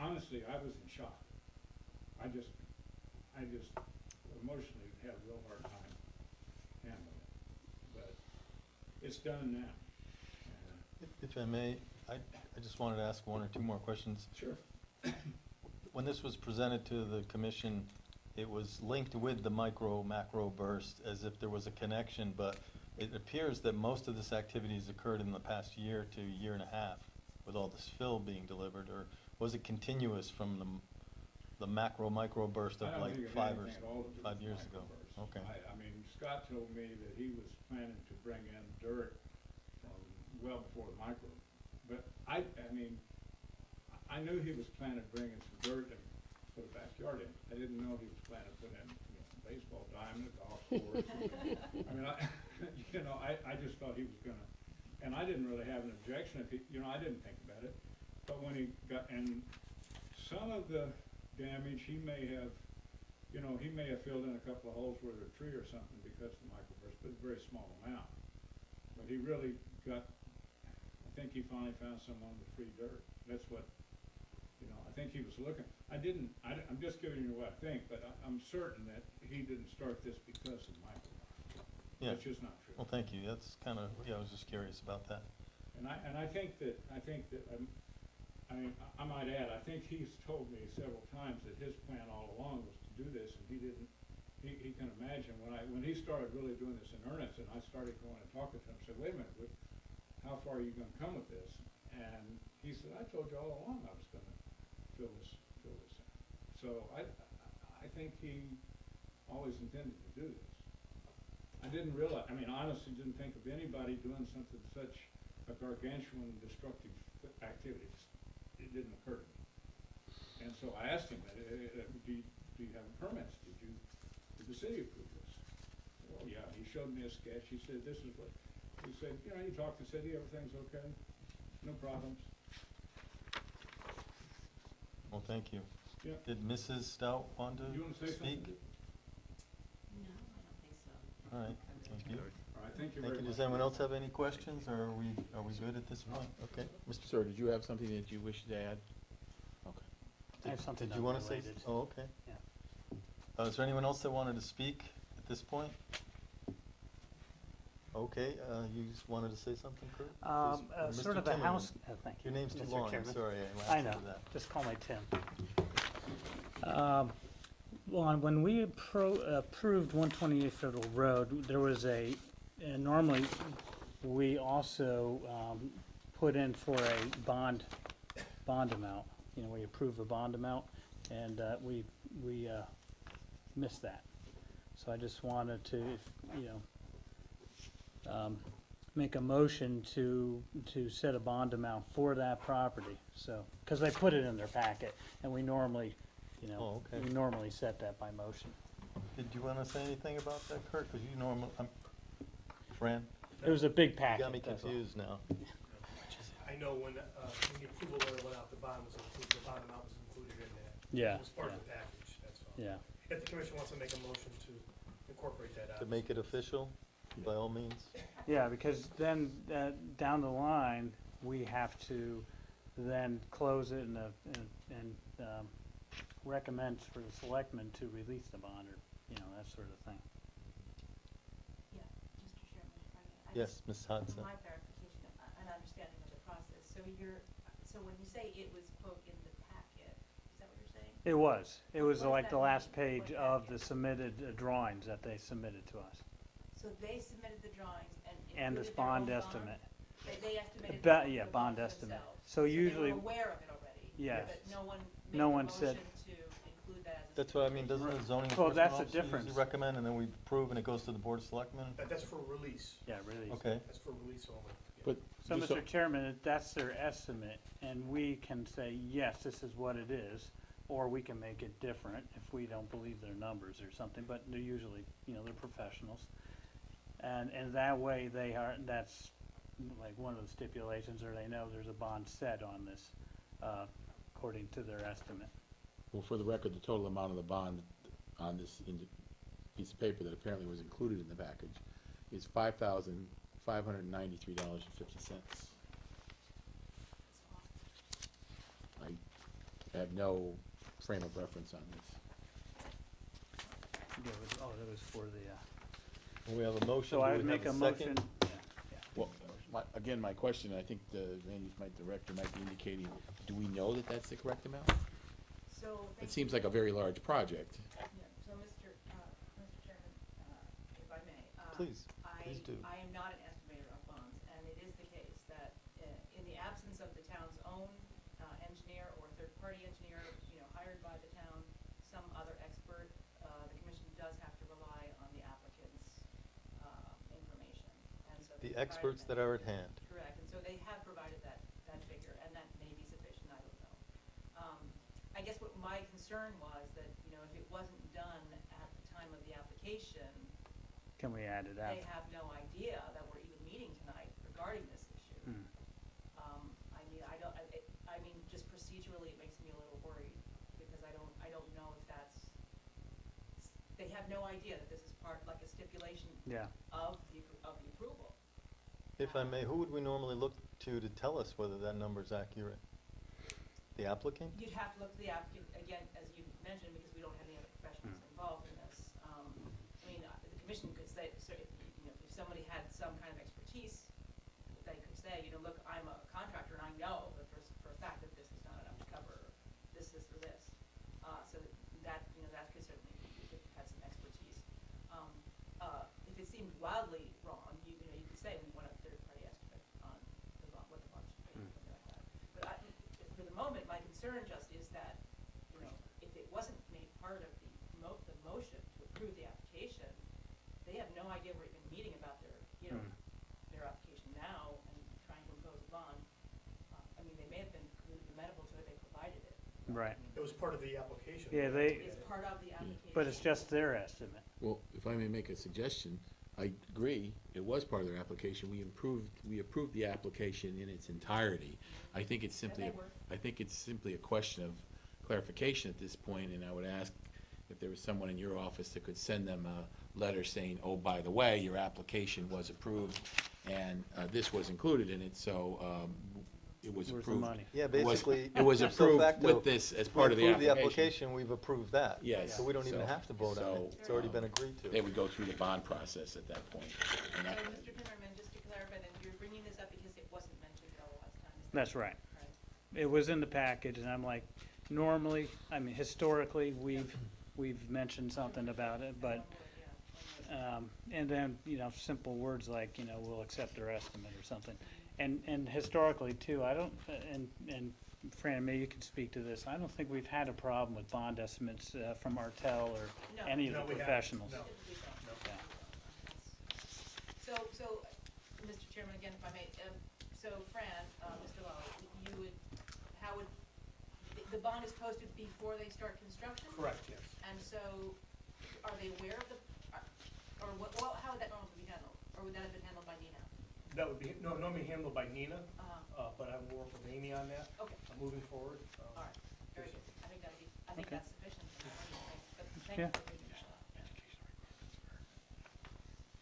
L: honestly, I was in shock. I just emotionally had a real hard time handling it, but it's done now.
A: If I may, I just wanted to ask one or two more questions.
L: Sure.
A: When this was presented to the commission, it was linked with the macro burst as if there was a connection, but it appears that most of this activity has occurred in the past year to year and a half with all this fill being delivered, or was it continuous from the micro burst of like 5 years ago? Okay.
L: I mean, Scott told me that he was planning to bring in dirt from well before the micro, but I mean, I knew he was planning to bring in some dirt and put a backyard in. I didn't know he was planning to put in, baseball diamond, a golf course. I mean, I just thought he was gonna, and I didn't really have an objection if he, I didn't think about it. But when he got, and some of the damage, he may have filled in a couple of holes where there's a tree or something because of the microburst, but a very small amount. But he really got, I think he finally found some on the free dirt. That's what, I think he was looking. I'm just giving you what I think, but I'm certain that he didn't start this because of microburst.
A: Yeah.
L: That's just not true.
A: Well, thank you. That's kind of, I was just curious about that.
L: And I think that, I mean, I might add, I think he's told me several times that his plan all along was to do this, and he didn't, he can imagine, when he started really doing this in earnest, and I started going and talking to him, said, wait a minute, how far are you gonna come with this? And he said, I told you all along I was gonna fill this in. So I think he always intended to do this. I didn't realize, I mean, honestly didn't think of anybody doing something such a gargantuan destructive activity. It didn't occur to me. And so I asked him, do you have permits? Did the city approve this? Well, yeah, he showed me a sketch. He said, this is what, he said, you talk to the city, everything's okay, no problems.
A: Well, thank you.
L: Yeah.
A: Did Mrs. Stout want to
L: You wanna say
A: speak?
L: something?
E: No, I don't think so.
A: All right, thank you.
L: All right, thank you
A: Thank
L: very
A: you.
L: much.
A: Does anyone else have any questions, or are we good at this point? Okay. Mr.
D: Sir, did you have something that you wish to add? Okay.
C: I have something
A: Did you want to say?
C: unrelated.
A: Oh, okay.
C: Yeah.
A: Is there anyone else that wanted to speak at this point? Okay, you just wanted to say something, Kurt? Please. Or
C: Sort
A: Mr.
C: of a
A: Timmerman.
C: house, thank you.
A: Your name's too
C: Mr.
A: long, I'm
C: Chairman.
A: sorry.
C: I know,
A: laughed at that.
C: just call me Tim. When we approved 128 Federal Road, there was and normally we also put in for a bond amount. We approve a bond amount, and we missed that. So I just wanted to, make a motion to set a bond amount for that property, so, because they put it in their packet, and we normally,
A: Oh, okay.
C: we normally set that by motion.
A: Did you want to say anything about that, Kurt? Because you normally, Fran,
C: It was a big
A: you
C: packet.
A: got me
C: that's all.
A: confused now.
I: I know when the approval letter went out, the bond was included, the bond amount was included in that.
C: Yeah,
I: It was part of
C: yeah.
I: the package, that's all.
C: Yeah,
I: If the commission wants to make a motion to incorporate that out.
A: To make it official, by all means.
C: yeah, because then, down the line, we have to then close it and recommend for the selectmen to release the bond, or, that sort of thing.
G: Yeah, Mr. Chairman, if I may.
A: Yes, Ms. Hodson.
G: My clarification, an understanding of the process. So when you say it was, quote, in the packet, is that what you're saying?
C: It was
G: What does
C: like
G: that
C: the last
G: mean?
C: page
G: What does
C: of
G: that
C: the submitted drawings that they submitted to us,
G: So they submitted the drawings
C: and this
G: included their own
C: bond estimate.
G: They estimated.
C: Yeah,
G: the
C: bond
G: bonds
C: estimate.
G: themselves.
C: So usually,
G: they were aware of it already.
C: Yes.
G: But no one
C: No
G: made
C: one
G: a
C: said-
G: motion to include that as a.
A: That's what I mean, doesn't the zoning
C: Well,
A: enforcement
C: that's the
A: officer
C: difference.
A: usually recommend, and then we approve, and it goes to the board of selectmen?
I: That's for release,
C: yeah, really.
A: Okay,
I: that's for release only. Yeah.
D: But,
C: So,
D: just so-
C: Mr. Chairman, that's their estimate, and we can say, yes, this is what it is, or we can make it different if we don't believe their numbers or something, but they're usually, they're professionals. And that way that's like one of the stipulations, or they know there's a bond set on this, according to their estimate.
D: well, for the record, the total amount of the bond on this piece of paper that apparently was included in the package is $5,593.50. I have no frame of reference on this.
C: That was for the,
A: well, we have a motion,
C: so I would
A: do we
C: make a
A: have a
C: motion.
A: second?
D: Well, again, my question, I think my director might be indicating, do we know that that's the correct amount?
G: So.
D: It seems like a very large project.
G: Yeah, so Mr. Chairman, if I may.
A: Please do.
G: I am not an estimator of bonds, and it is the case that in the absence of the town's own engineer or third-party engineer, hired by the town, some other expert, the commission does have to rely on the applicant's information. And so
A: The
G: they
A: experts that
G: provided
A: are at hand.
G: Correct, and so they have provided that figure, and that may be sufficient, I don't know. I guess what my concern was that, you know, if it wasn't done at the time of the application,
C: Can we add it
G: they
C: after?
G: have no idea that we're even meeting tonight regarding this issue.
C: Hmm.
G: I mean, I mean, just procedurally, it makes me a little worried, because I don't know if that's, they have no idea that this is part, like a stipulation
C: Yeah.
G: of the approval.
A: If I may, who would we normally look to tell us whether that number's accurate? The applicant?
G: You'd have to look to the applicant, again, as you mentioned, because we don't have any other professionals involved in this. I mean, the commission could say, so if, you know, if somebody had some kind of expertise, they could say, you know, look, I'm a contractor and I know that for a fact that this is not enough to cover this or this. So that, you know, that could certainly be, if it had some expertise. If it seemed wildly wrong, you know, you could say we want a third-party estimate on the bond, what the bond should be, something like that. But for the moment, my concern just is that, you know, if it wasn't made part of the motion to approve the application, they have no idea we're even meeting about their, you know, their application now and trying to impose a bond. I mean, they may have been completely amenable to it, they provided it.
C: Right.
I: It was part of the application.
C: Yeah, they,
G: It's part of the application.
C: but it's just their estimate.
D: Well, if I may make a suggestion, I agree, it was part of their application, we approved the application in its entirety. I think it's simply, a question of clarification at this point, and I would ask if there was someone in your office that could send them a letter saying, oh, by the way, your application was approved, and this was included in it, so it was
C: Where's the
D: approved.
C: money?
A: Yeah,
D: It was-
A: basically.
D: It was
A: ipso
D: approved
A: facto,
D: with this as part of the
A: We approved the
D: application.
A: application, we've approved that.
D: Yes.
A: So we don't even
D: So-
A: have to vote on
D: so,
A: it. It's already been agreed to.
D: They would go through the bond process at that point. And
G: So,
D: that-
G: Mr. Timmerman, just to clarify, then you're bringing this up because it wasn't mentioned at all last time? is that
C: That's right.
G: Right.
C: It was in the package, and I'm like, normally, I mean, historically, we've mentioned something about it, but, and then, you know, simple words like, you know, we'll accept their estimate or something. And historically too, I don't, and Fran, maybe you can speak to this, I don't think we've had a problem with bond estimates from Artel or
G: No.
C: any of
I: No,
C: the
I: we haven't.
C: professionals.
I: No.
C: Yeah.
G: So, Mr. Chairman, again, if I may, so Fran, Mr. Lally, you would, how would, the bond is posted before they start construction?
I: Correct, yes.
G: And so, are they aware of the, or what, how would that normally be handled? Or would that have been handled by Nina?
I: That would be, normally handled by Nina,
G: Uh-huh.
I: but I will work with Amy on that,
G: Okay,
I: moving forward.
G: all right, very good. I think that'd be, I think
C: Okay.
G: that's sufficient. But thank
C: Yeah.
G: you for bringing that up.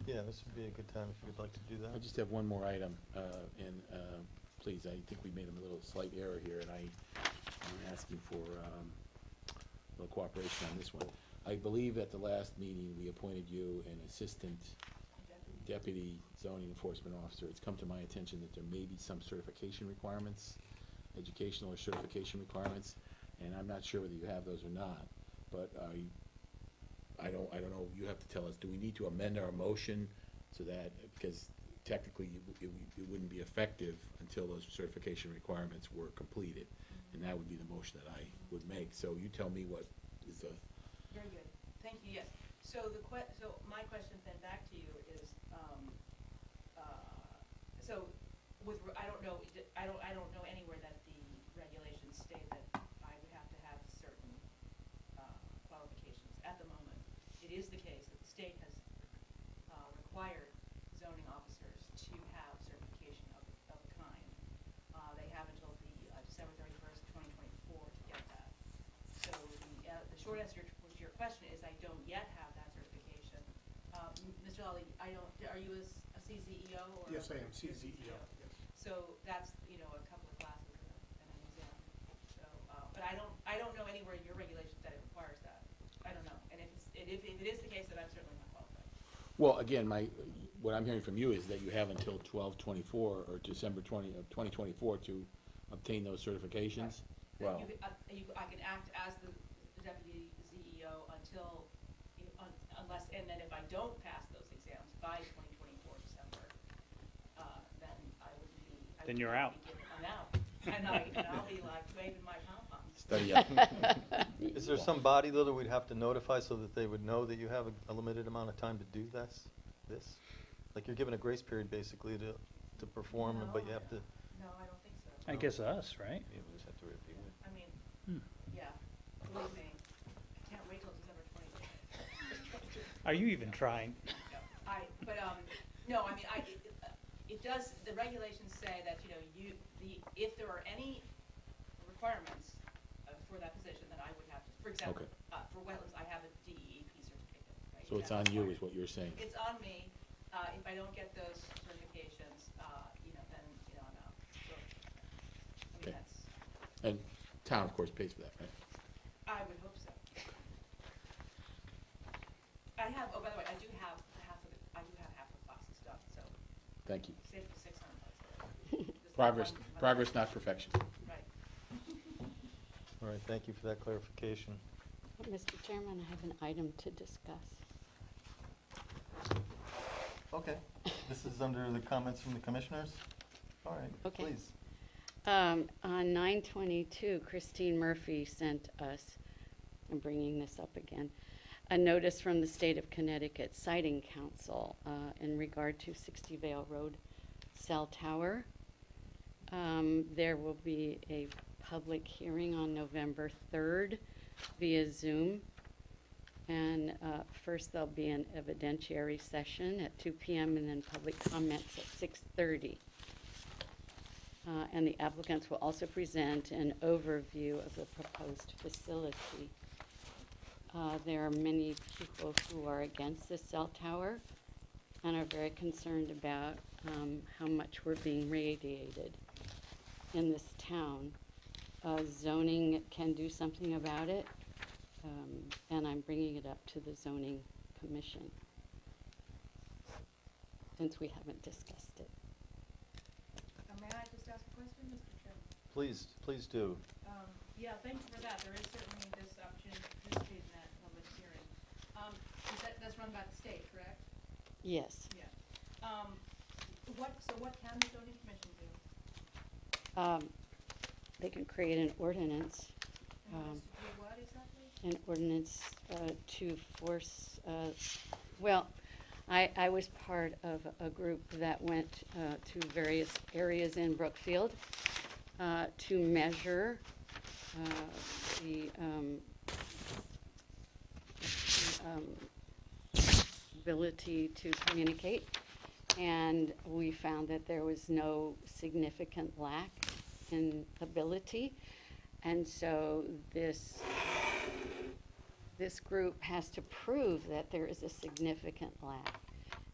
A: Yeah, this would be a good time if you'd like to do that.
D: I just have one more item, and please, I think we made a little slight error here, and I'm asking for a little cooperation on this one. I believe at the last meeting, we appointed you an assistant deputy zoning enforcement officer. It's come to my attention that there may be some certification requirements, educational or certification requirements, and I'm not sure whether you have those or not, but I don't know, you have to tell us, do we need to amend our motion so that, because technically it wouldn't be effective until those certification requirements were completed, and that would be the motion that I would make. So you tell me what is the,
G: Very good. Thank you, yes. So so my question then back to you is, so I don't know anywhere that the regulations state that I would have to have certain qualifications. At the moment, it is the case that the state has required zoning officers to have certification of a kind. They have until the December 31st, 2024 to get that. So the short answer to your question is I don't yet have that certification. Mr. Lally, are you a CZEO or?
I: Yes, I am,
G: You're a
I: CZEO, yes.
G: So that's, you know, a couple of classes and an exam. So, but I don't know anywhere in your regulations that it requires that. I don't know. And if it is the case, then I'm certainly not qualified.
D: well, again, what I'm hearing from you is that you have until 12/24 or December 2024 to obtain those certifications?
G: That
D: Well,
G: I can act as the deputy CEO until, unless, and then if I don't pass those exams by 2024 December, then I would be.
C: Then you're out.
G: I'm out. And I'll be like waving my pom-poms.
D: study up.
A: Is there some body, though, that we'd have to notify so that they would know that you have a limited amount of time to do this? Like you're given a grace period, basically, to perform, but you have to.
G: No, I don't think so.
C: I guess us, right?
K: Yeah, we just have to review it.
G: I mean,
C: Hmm.
G: yeah, believe me, can't wait till December 20th.
C: Are you even trying?
G: No, I mean, it does, the regulations say that, you know, if there are any requirements for that position, then I would have to, for example,
D: Okay.
G: for wetlands, I have a DEP certificate, right?
D: So it's
G: That's
D: on you,
G: required.
D: is what you're saying.
G: It's on me. If I don't get those certifications, you know, then, you know, I'm out. So, I mean,
D: Okay.
G: that's,
D: And town, of course, pays for that, right?
G: I would hope so. I have, oh, by the way, I do have half of the classes done, so
D: Thank you.
G: save me $600. Just
D: Progress,
G: one-
D: progress, not perfection.
G: Right.
A: All right, thank you for that clarification.
F: Mr. Chairman, I have an item to discuss.
A: Okay, this is under the comments from the commissioners? All right,
F: Okay.
A: please.
F: On 9/22, Christine Murphy sent us, I'm bringing this up again, a notice from the State of Connecticut Siting Council in regard to 60 Vale Road cell tower. There will be a public hearing on November 3rd via Zoom. And first there'll be an evidentiary session at 2 p.m. and then public comments at 6:30. And the applicants will also present an overview of the proposed facility. There are many people who are against the cell tower and are very concerned about how much we're being radiated in this town. Zoning can do something about it, and I'm bringing it up to the zoning commission since we haven't discussed it.
G: May I just ask a question, Mr. Chairman?
A: Please do.
G: Yeah, thank you for that. There is certainly this opportunity to participate in that public hearing. That's run by the state, correct?
F: Yes.
G: Yeah. So what can the zoning commission do?
F: They can create an ordinance,
G: And what is to do what exactly?
F: an ordinance to force, well, I was part of a group that went to various areas in Brookfield to measure the ability to communicate, and we found that there was no significant lack in ability, and so this group has to prove that there is a significant lack,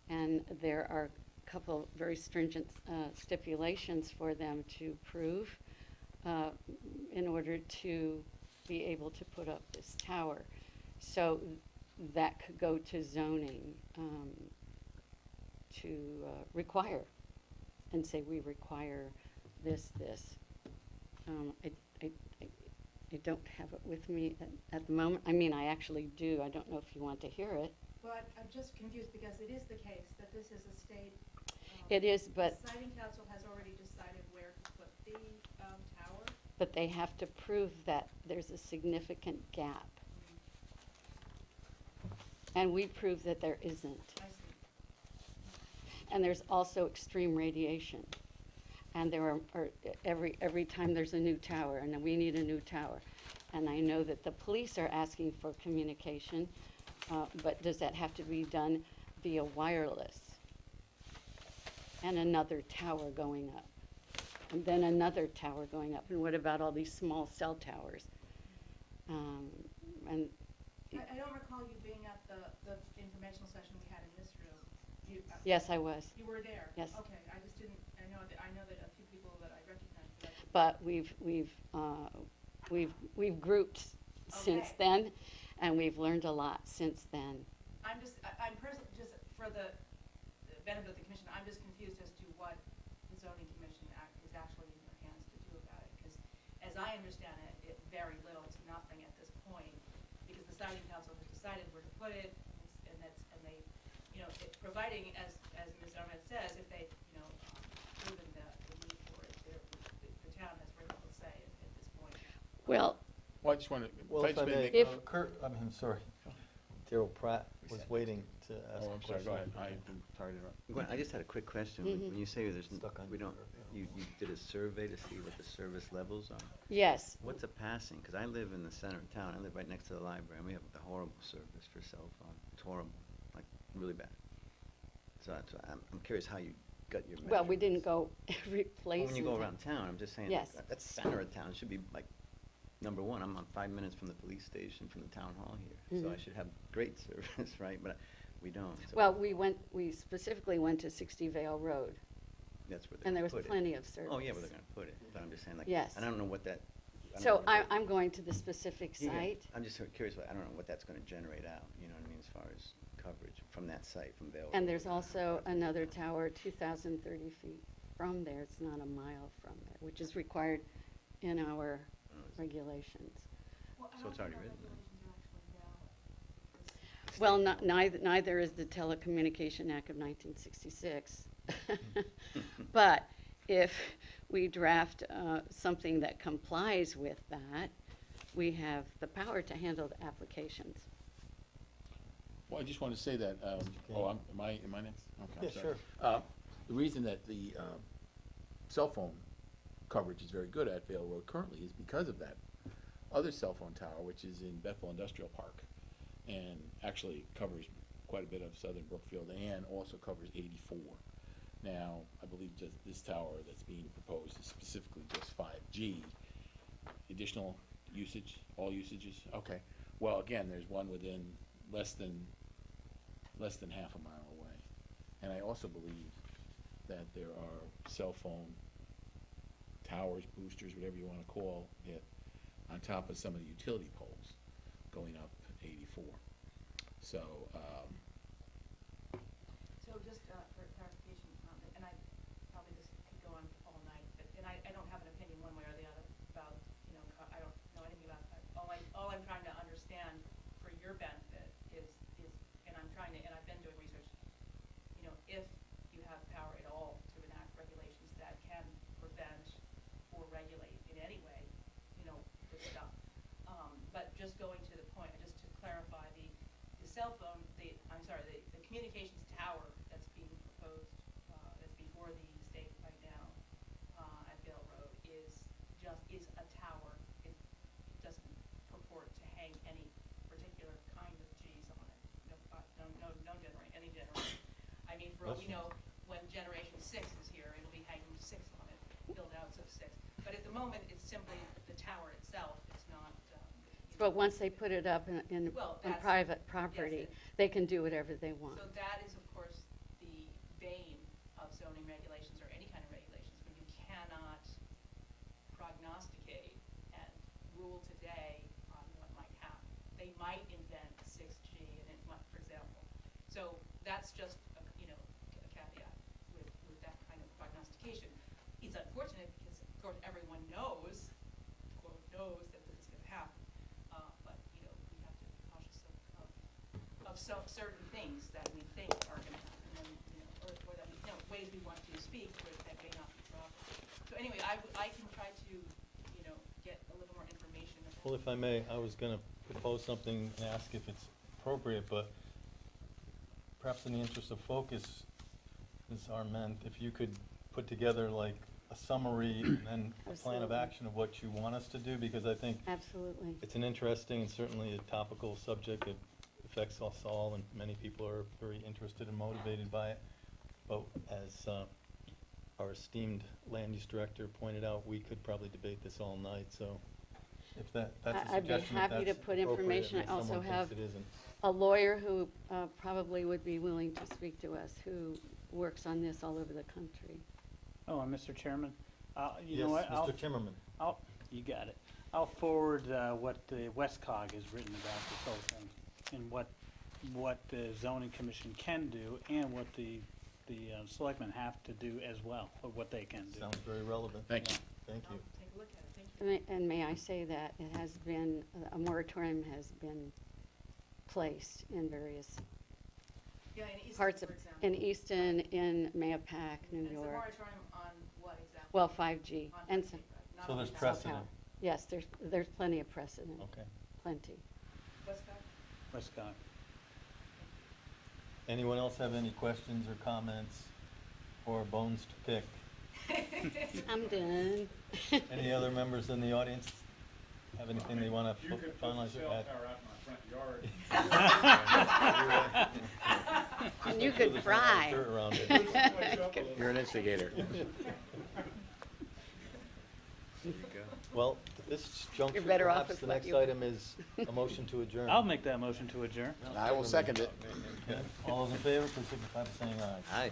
F: and there are a couple very stringent stipulations for them to prove in order to be able to put up this tower. So that could go to zoning to require, and say we require this. I don't have it with me at the moment. I mean, I actually do. I don't know if you want to hear it.
G: Well, I'm just confused because it is the case that this is a state.
F: It is, but,
G: The siting council has already decided where to put the tower.
F: but they have to prove that there's a significant gap. And we prove that there isn't.
G: I see.
F: And there's also extreme radiation. And there are every time there's a new tower, and we need a new tower. And I know that the police are asking for communication, but does that have to be done via wireless? And another tower going up, and then another tower going up. And what about all these small cell towers? And
G: I don't recall you being at the informational session we had in this room.
F: yes, I was.
G: You were there?
F: Yes.
G: Okay, I just didn't, I know that a few people that I recognized.
F: But we've grouped since
G: Okay.
F: then, and we've learned a lot since then.
G: I'm personally, just for the benefit of the commission, I'm just confused as to what the zoning commission is actually in your hands to do about it. Because as I understand it, very little to nothing at this point, because the siting council has decided where to put it, and they, you know, providing, as Ms. Ahmed says, if they, you know, proven the need for it, the town has very little say at this point.
F: Well,
D: Well, I just want to,
A: Well, if I may,
F: If-
A: Kurt, I'm sorry. Gerald Pratt was
K: Reset.
A: waiting to ask
D: Oh,
A: a
D: I'm sorry, go ahead.
A: question.
D: Sorry to interrupt.
K: Gwen, I just had a quick question. When-
F: Mhm.
K: When you say there's,
A: Stuck on
K: we don't,
A: your-
K: you did a survey to see what the service levels are?
F: Yes,
K: What's a passing? Because I live in the center of town. I live right next to the library, and we have a horrible service for cell phone. It's horrible, like, really bad. So I'm curious how you got your
F: well, we didn't
K: measurements.
F: go every place.
K: Well, when you
F: in
K: go
F: town.
K: around town, I'm just saying,
F: Yes.
K: that's center of town. It should be like, number one, I'm on 5 minutes from the police station, from the town hall here. So I
F: Mhm.
K: should have great service, right? But we don't. So
F: Well, we specifically went to 60 Vale Road,
K: that's where they're
F: and there
K: gonna
F: was
K: put it.
F: plenty of service.
K: Oh, yeah, where they're gonna put it. But I'm just saying, like,
F: Yes.
K: and I don't know what that. I don't
F: So
K: know what that-
F: I'm going to the specific
K: Yeah, yeah.
F: site.
K: I'm just curious, I don't know what that's gonna generate out, you know what I mean, as far as coverage from that site, from Vale.
F: And
K: Road.
F: there's also another tower 2,030 feet from there. It's not a mile from there, which is required in our regulations.
G: Well, I
K: So
G: don't
K: it's
G: think
K: already
G: our
K: written then.
G: regulations are actually valid, because
F: Well, neither is the Telecommunication Act of 1966. But if we draft something that complies with that, we have the power to handle the applications.
D: Well, I just want to say that, am I next? Okay, I'm
A: Yeah,
D: sorry.
A: sure.
D: The reason that the cell phone coverage is very good at Vale Road currently is because of that other cell phone tower, which is in Bethel Industrial Park, and actually covers quite a bit of southern Brookfield and also covers 84. Now, I believe just this tower that's being proposed is specifically just 5G. Additional usage, all usages, okay. Well, again, there's one within less than half a mile away. And I also believe that there are cell phone towers, boosters, whatever you want to call it, on top of some of the utility poles going up 84. So,
G: So just for clarification, and I, probably this could go on all night, but, and I don't have an opinion one way or the other about, you know, I don't know anything about that. All I'm trying to understand for your benefit is, and I'm trying to, and I've been doing research, you know, if you have power at all to enact regulations that can prevent or regulate in any way, you know, this stuff. But just going to the point, just to clarify, the cell phone, the communications tower that's being proposed, that's before the state right now, at Vale Road is a tower. It doesn't purport to hang any particular kind of Gs on it. No any generation. I mean, for all we know, when generation 6 is here, it'll be hanging 6 on it, build-outs of 6. But at the moment, it's simply the tower itself. It's not, you know,
F: But once they put it up in
G: Well,
F: on
G: that's-
F: private property,
G: yes,
F: they can do whatever they want.
G: So that is, of course, the bane of zoning regulations or any kind of regulations, when you cannot prognosticate and rule today on what might happen. They might invent 6G and it might, for example. So that's just, you know, a caveat with that kind of prognostication. It's unfortunate because, of course, everyone knows, quote, knows that this is going to happen. But, you know, we have to be cautious of certain things that we think are going to happen, and, you know, or that we, you know, ways we want to speak that may not be proper. So anyway, I can try to, you know, get a little more information about.
A: Well, if I may, I was gonna propose something and ask if it's appropriate, but perhaps in the interest of focus, Ms. Arment, if you could put together like a summary and then a plan of
F: Absolutely.
A: action of what you want us to do, because I think
F: Absolutely.
A: it's an interesting and certainly a topical subject that affects us all, and many people are very interested and motivated by it. But as our esteemed land use director pointed out, we could probably debate this all night, so if that's a
F: I'd be
A: suggestion, if
F: happy to
A: that's
F: put
A: appropriate,
F: information.
A: and
F: I also
A: someone
F: have
A: thinks it isn't.
F: a lawyer who probably would be willing to speak to us, who works on this all over the country.
C: Oh, and Mr. Chairman, you
A: Yes,
C: know what?
A: Mr. Timmerman.
C: You got it. I'll forward what the Westcog has written about this whole thing, and what the zoning commission can do, and what the selectmen have to do as well, or what they can do.
A: Sounds very relevant.
D: thank you.
A: Thank you.
G: I'll take a look at it, thank you.
F: And may I say that it has been, a moratorium has been placed in various
G: Yeah, in Easton,
F: parts
G: for
F: of,
G: example.
F: in Easton, in Mayapack, New
G: And it's a
F: York.
G: moratorium on what exactly?
F: Well, 5G.
G: On
F: And
G: 5G,
F: so-
G: right, not
A: So
G: on
A: there's
G: the
F: cell
A: precedent.
F: tower. Yes, there's plenty of precedent,
A: Okay.
F: plenty.
G: Westcott?
C: Westcog.
A: Anyone else have any questions or comments or bones to pick?
F: I'm done.
A: Any other members in the audience have anything they want to
L: You could put
A: finalize
L: the
A: or
L: cell
A: add?
L: tower out in my front yard.
F: And
A: Just
F: you
A: make sure
F: could
A: there's not a lot of
F: fry.
A: dirt around it.
L: Split the place up a little.
D: You're an instigator.
A: Well, at this juncture,
F: better off
A: perhaps
F: with
A: the
F: what
A: next
F: you-
A: item is a motion to adjourn.
C: I'll make that motion to adjourn.
D: I will second it.
A: Okay. All those in favor, please signify by saying aye.
K: Aye.